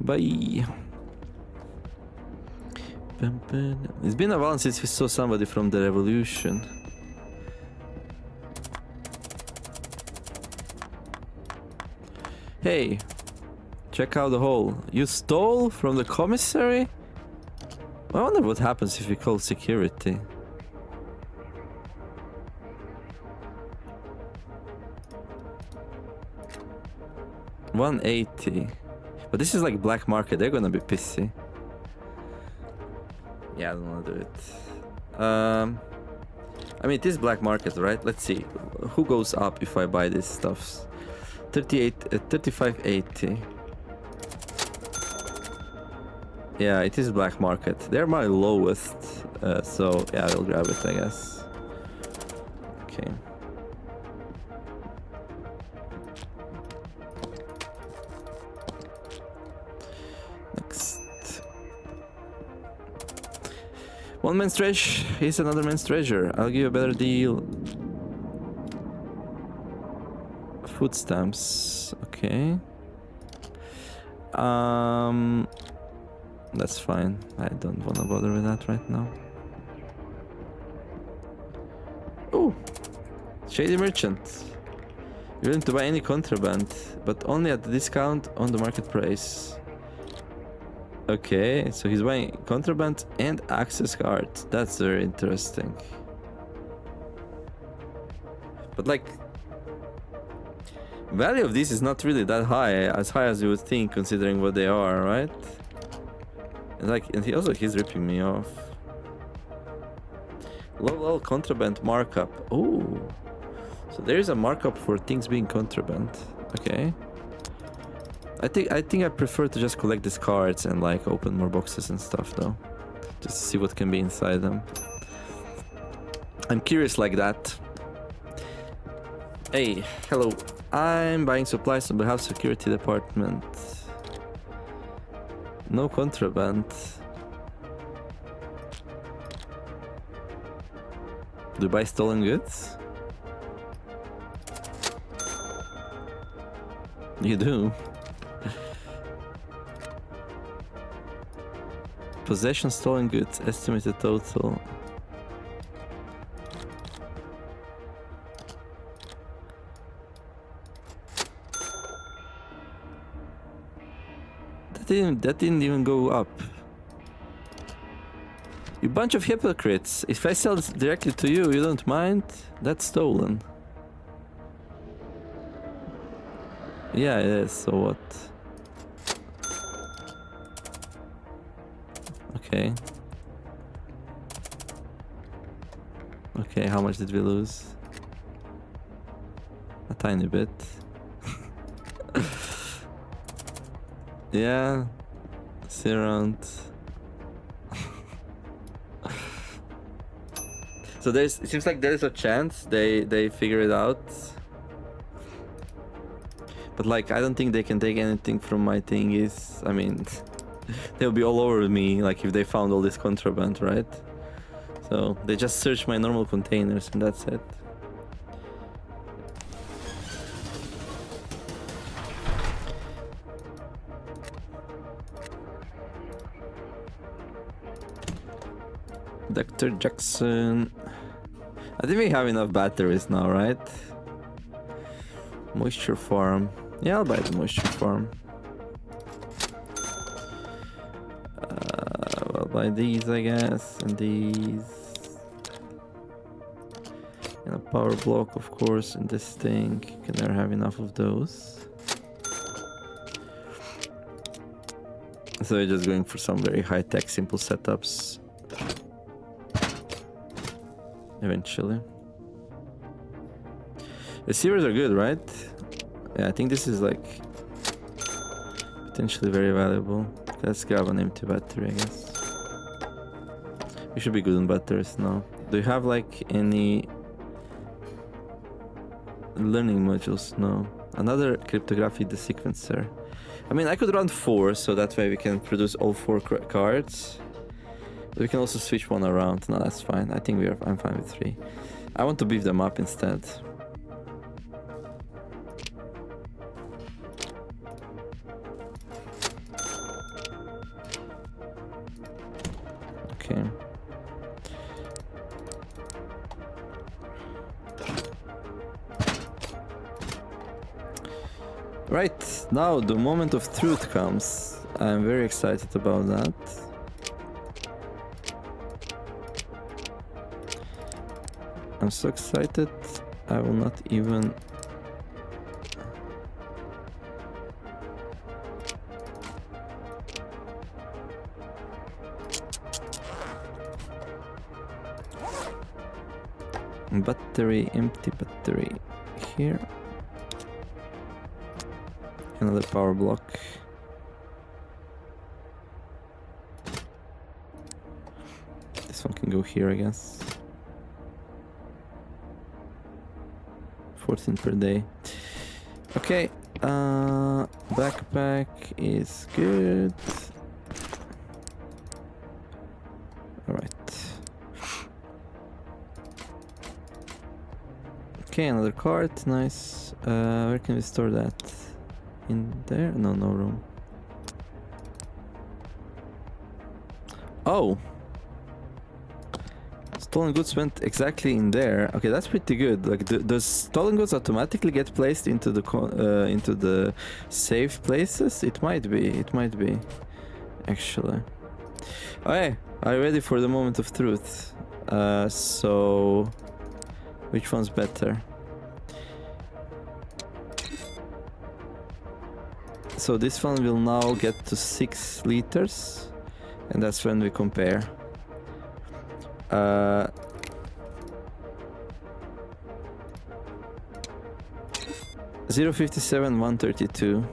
Bye. It's been a while since we saw somebody from the revolution. Hey, check out the hole. You stole from the commissary? I wonder what happens if we call security. $180. But this is like black market. They're gonna be pissy. Yeah, I don't wanna do it. I mean, it is black market, right? Let's see. Who goes up if I buy this stuff? 35.80. Yeah, it is black market. They're my lowest, so yeah, I'll grab it, I guess. Okay. Next. One man's trash is another man's treasure. I'll give you a better deal. Food stamps, okay. That's fine. I don't want to bother with that right now. Oh, shady merchant. You're willing to buy any contraband, but only at the discount on the market price. Okay, so he's buying contraband and access card. That's very interesting. But like, value of this is not really that high as you would think, considering what they are, right? And like, and he's ripping me off. Low level contraband markup. Oh, so there is a markup for things being contraband. Okay. I think I prefer to just collect these cards and like open more boxes and stuff though, just to see what can be inside them. I'm curious like that. Hey, hello. I'm buying supplies on behalf of security department. No contraband. Do you buy stolen goods? You do. Possession stolen goods, estimated total. That didn't even go up. You bunch of hypocrites. If I sell this directly to you, you don't mind? That's stolen. Yeah, it is, so what? Okay. Okay, how much did we lose? A tiny bit. Yeah, see around. So it seems like there's a chance they figure it out. But like, I don't think they can take anything from my thingies. I mean, they'll be all over me, like if they found all this contraband, right? So they just search my normal containers and that's it. Dr. Jackson. I think we have enough batteries now, right? Moisture farm. Yeah, I'll buy the moisture farm. I'll buy these, I guess, and these. And a power block, of course, and this thing. Can never have enough of those. So we're just going for some very high-tech, simple setups. Eventually. Receivers are good, right? Yeah, I think this is like potentially very valuable. Let's grab an empty battery, I guess. We should be good on batteries now. Do you have like any learning modules? No. Another cryptography desequencer. I mean, I could run 4, so that way we can produce all 4 cards. We can also switch one around. No, that's fine. I think I'm fine with 3. I want to beef them up instead. Okay. Right, now the moment of truth comes. I'm very excited about that. I'm so excited, I will not even... Battery, empty battery here. Another power block. This one can go here, I guess. 14 per day. Okay, backpack is good. Alright. Okay, another cart, nice. Where can we store that? In there? No, no room. Oh! Stolen goods went exactly in there. Okay, that's pretty good. Like, does stolen goods automatically get placed into the safe places? It might be. It might be. Actually. Okay, are you ready for the moment of truth? So, which one's better? So this one will now get to 6 liters, and that's when we compare. 057 132.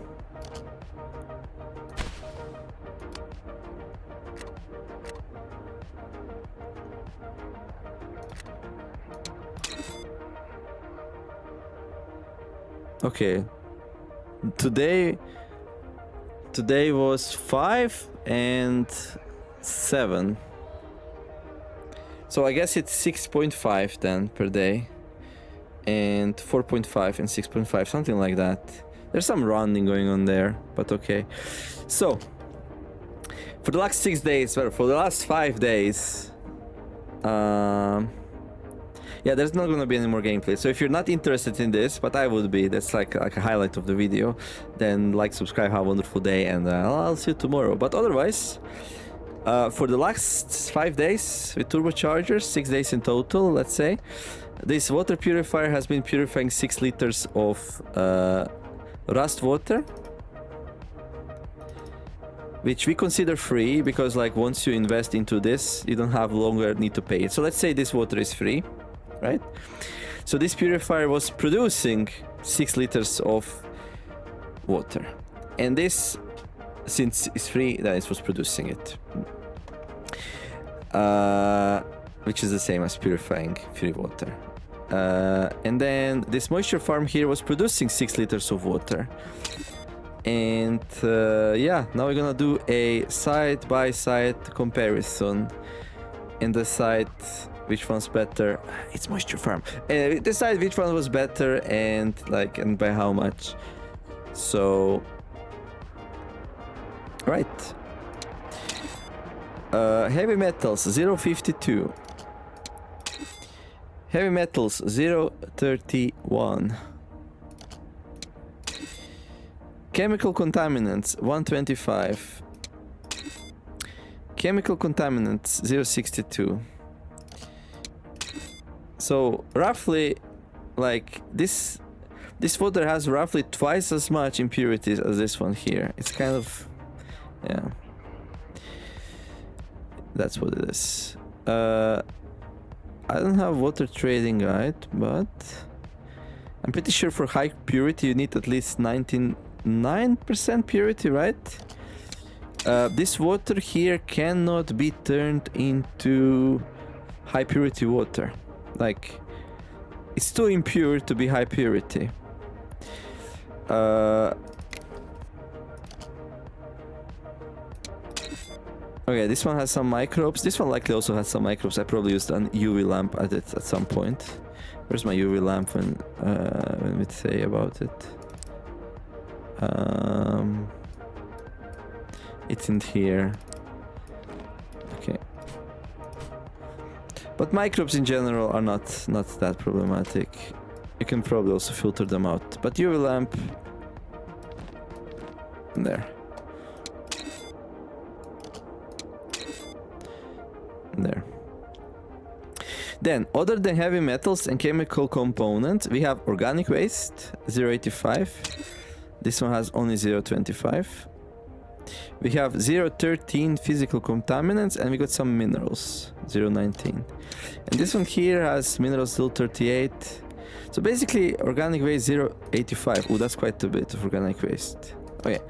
Okay. Today was 5 and 7. So I guess it's 6.5 then per day. And 4.5 and 6.5, something like that. There's some rounding going on there, but okay. So, for the last 6 days, well, for the last 5 days, yeah, there's not gonna be any more gameplay. So if you're not interested in this, but I would be, that's like a highlight of the video, then like, subscribe, have a wonderful day, and I'll see you tomorrow. But otherwise, for the last 5 days with turbochargers, 6 days in total, let's say, this water purifier has been purifying 6 liters of rust water, which we consider free because like once you invest into this, you don't have longer need to pay it. So let's say this water is free, right? So this purifier was producing 6 liters of water, and this, since it's free, then it was producing it, which is the same as purifying free water. And then this moisture farm here was producing 6 liters of water. And yeah, now we're gonna do a side-by-side comparison and decide which one's better. It's moisture farm. Decide which one was better and like, and by how much. So, right. Heavy metals 0.52. Heavy metals 0.31. Chemical contaminants 125. Chemical contaminants 0.62. So roughly, like this water has roughly twice as much impurities as this one here. It's kind of, yeah, that's what it is. I don't have water trading guide, but I'm pretty sure for high purity you need at least 99% purity, right? This water here cannot be turned into high purity water. Like, it's too impure to be high purity. Okay, this one has some microbes. This one likely also has some microbes. I probably used an UV lamp at it at some point. Where's my UV lamp when we say about it? It's in here. Okay. But microbes in general are not that problematic. You can probably also filter them out. But UV lamp, there. There. Then, other than heavy metals and chemical components, we have organic waste 0.85. This one has only 0.25. We have 0.13 physical contaminants, and we got some minerals 0.19. And this one here has minerals 0.38. So basically, organic waste 0.85. Oh, that's quite a bit of organic waste. Okay.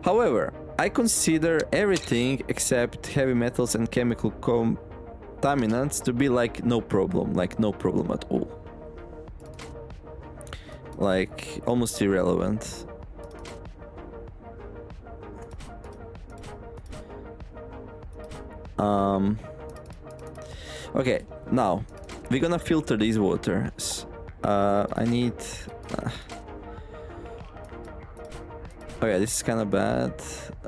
However, I consider everything except heavy metals and chemical contaminants to be like no problem at all. Like almost irrelevant. Okay, now we're gonna filter these waters. I need okay, this is kind of bad.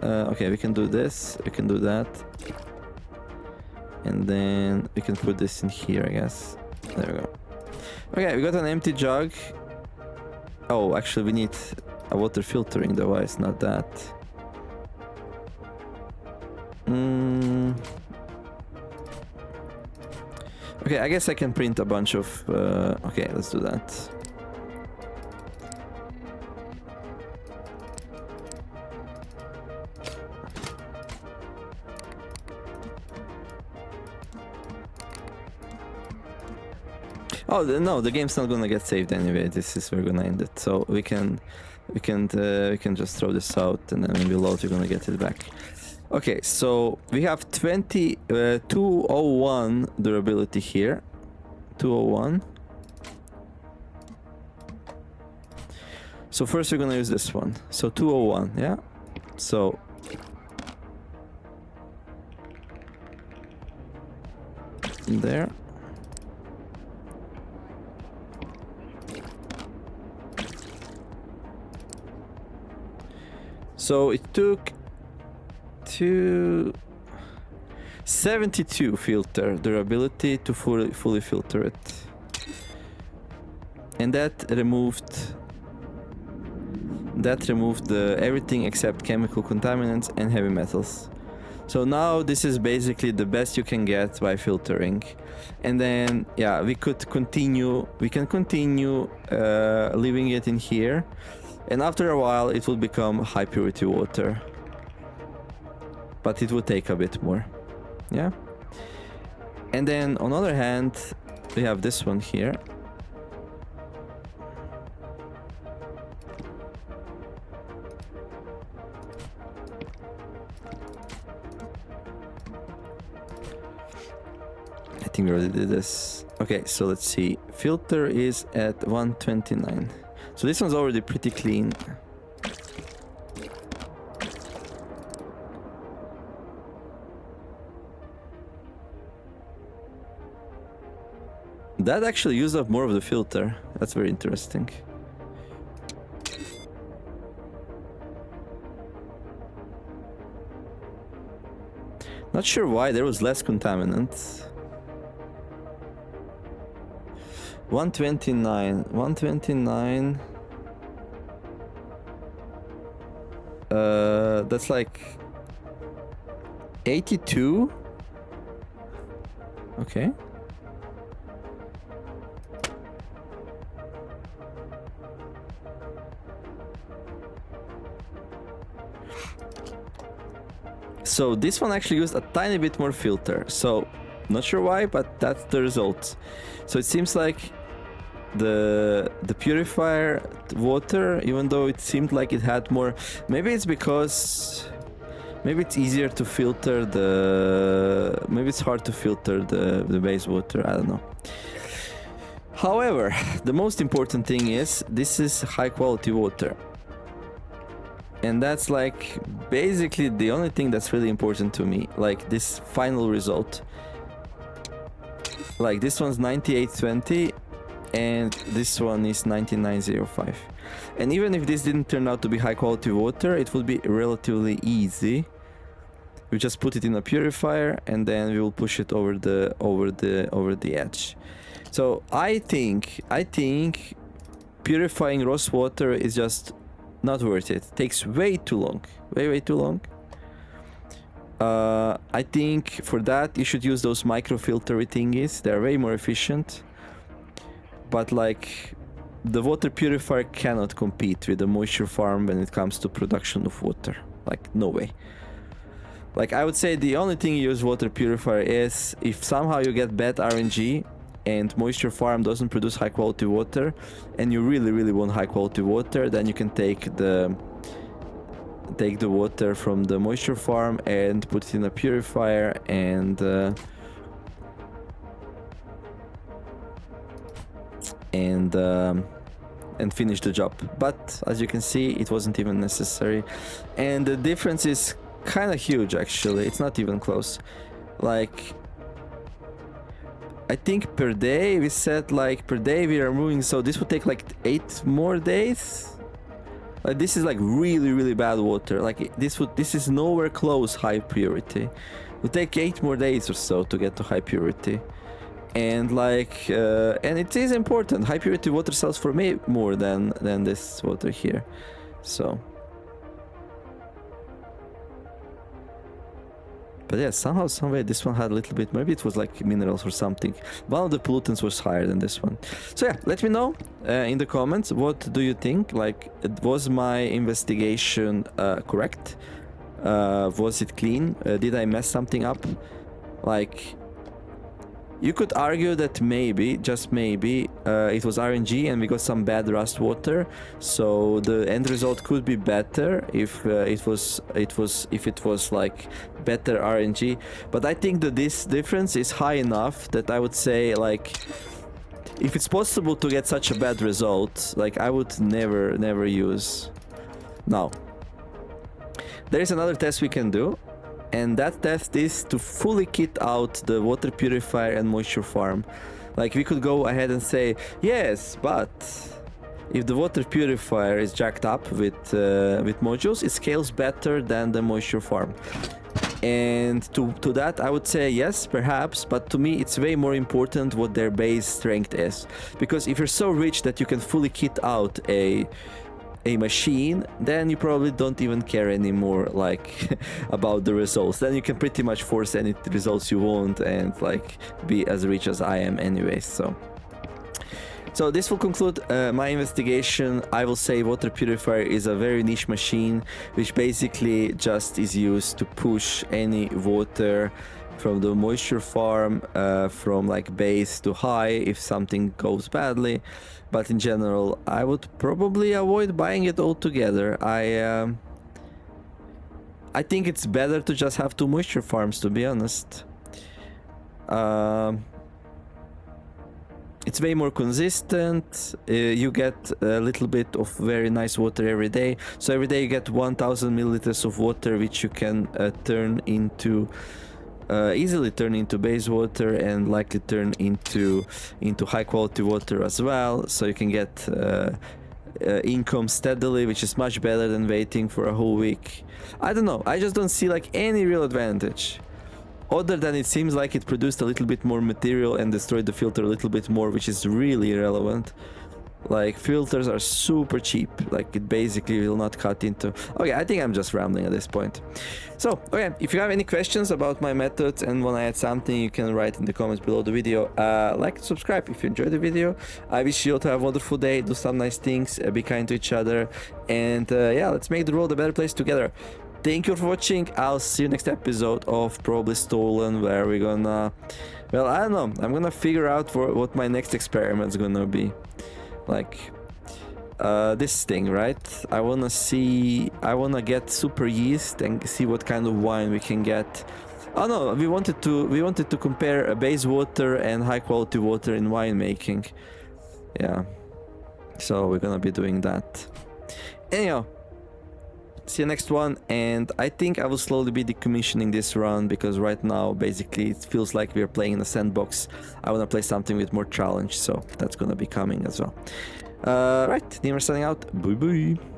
Okay, we can do this, we can do that, and then we can put this in here, I guess. There we go. Okay, we got an empty jug. Oh, actually we need a water filtering device, not that. Okay, I guess I can print a bunch of okay, let's do that. Oh no, the game's not gonna get saved anyway. This is, we're gonna end it, so we can just throw this out, and then when we load, we're gonna get it back. Okay, so we have 201 durability here. 201. So first we're gonna use this one. So 201, yeah? So there. So it took 72 filter durability to fully filter it. And that removed everything except chemical contaminants and heavy metals. So now this is basically the best you can get by filtering. And then yeah, we can continue leaving it in here, and after a while it will become high purity water, but it will take a bit more. Yeah. And then on the other hand, we have this one here. I think we already did this. Okay, so let's see. Filter is at 129. So this one's already pretty clean. That actually used up more of the filter. That's very interesting. Not sure why there was less contaminants. 129. That's like 82. Okay. So this one actually used a tiny bit more filter. So not sure why, but that's the result. So it seems like the purifier water, even though it seemed like it had more, maybe it's because maybe it's easier to filter maybe it's hard to filter the base water, I don't know. However, the most important thing is this is high quality water. And that's like basically the only thing that's really important to me, like this final result. Like this one's 9820 and this one is 9905. And even if this didn't turn out to be high quality water, it would be relatively easy. We just put it in a purifier and then we will push it over the edge. So I think purifying Ross water is just not worth it. It takes way too long. Way too long. I think for that you should use those microfiltery thingies. They're way more efficient. But like the water purifier cannot compete with the moisture farm when it comes to production of water. Like no way. Like I would say the only thing you use water purifier is if somehow you get bad RNG and moisture farm doesn't produce high quality water and you really want high quality water, then you can take the water from the moisture farm and put it in a purifier and finish the job. But as you can see, it wasn't even necessary, and the difference is kind of huge actually. It's not even close. Like I think per day we said like per day we are moving, so this would take like 8 more days. Like this is like really bad water. Like this is nowhere close high purity. It would take 8 more days or so to get to high purity. And like and it is important. High purity water sells for me more than this water here. So but yeah, somehow, someway this one had a little bit, maybe it was like minerals or something. One of the pollutants was higher than this one. So yeah, let me know in the comments, what do you think? Like, was my investigation correct? Was it clean? Did I mess something up? Like, you could argue that maybe, just maybe, it was RNG and we got some bad rust water, so the end result could be better if it was like better RNG. But I think that this difference is high enough that I would say like if it's possible to get such a bad result, like I would never use. Now, there is another test we can do, and that test is to fully kit out the water purifier and moisture farm. Like we could go ahead and say, yes, but if the water purifier is jacked up with modules, it scales better than the moisture farm. And to that I would say yes, perhaps, but to me it's way more important what their base strength is. Because if you're so rich that you can fully kit out a machine, then you probably don't even care anymore like about the results. Then you can pretty much force any results you want and like be as rich as I am anyways. So this will conclude my investigation. I will say water purifier is a very niche machine which basically just is used to push any water from the moisture farm from like base to high if something goes badly. But in general, I would probably avoid buying it altogether. I think it's better to just have 2 moisture farms, to be honest. It's way more consistent. You get a little bit of very nice water every day. So every day you get 1000 milliliters of water, which you can turn into easily turn into base water and likely turn into high quality water as well. So you can get income steadily, which is much better than waiting for a whole week. I don't know. I just don't see like any real advantage. Other than it seems like it produced a little bit more material and destroyed the filter a little bit more, which is really irrelevant. Like, filters are super cheap. Like, it basically will not cut into... Okay, I think I'm just rambling at this point. So, okay, if you have any questions about my methods and want to add something, you can write in the comments below the video. Like and subscribe if you enjoyed the video. I wish you all to have a wonderful day, do some nice things, be kind to each other, and yeah, let's make the world a better place together. Thank you for watching. I'll see you next episode of Probably Stolen, where we're gonna... Well, I don't know. I'm gonna figure out what my next experiment's gonna be. Like, this thing, right? I wanna get super yeast and see what kind of wine we can get. Oh no, we wanted to compare a base water and high quality water in winemaking. Yeah. So we're gonna be doing that. Anyhow, see you next one, and I think I will slowly be decommissioning this run because right now basically it feels like we're playing in a sandbox. I want to play something with more challenge, so that's gonna be coming as well. Right, Nimmer signing out. Bye bye.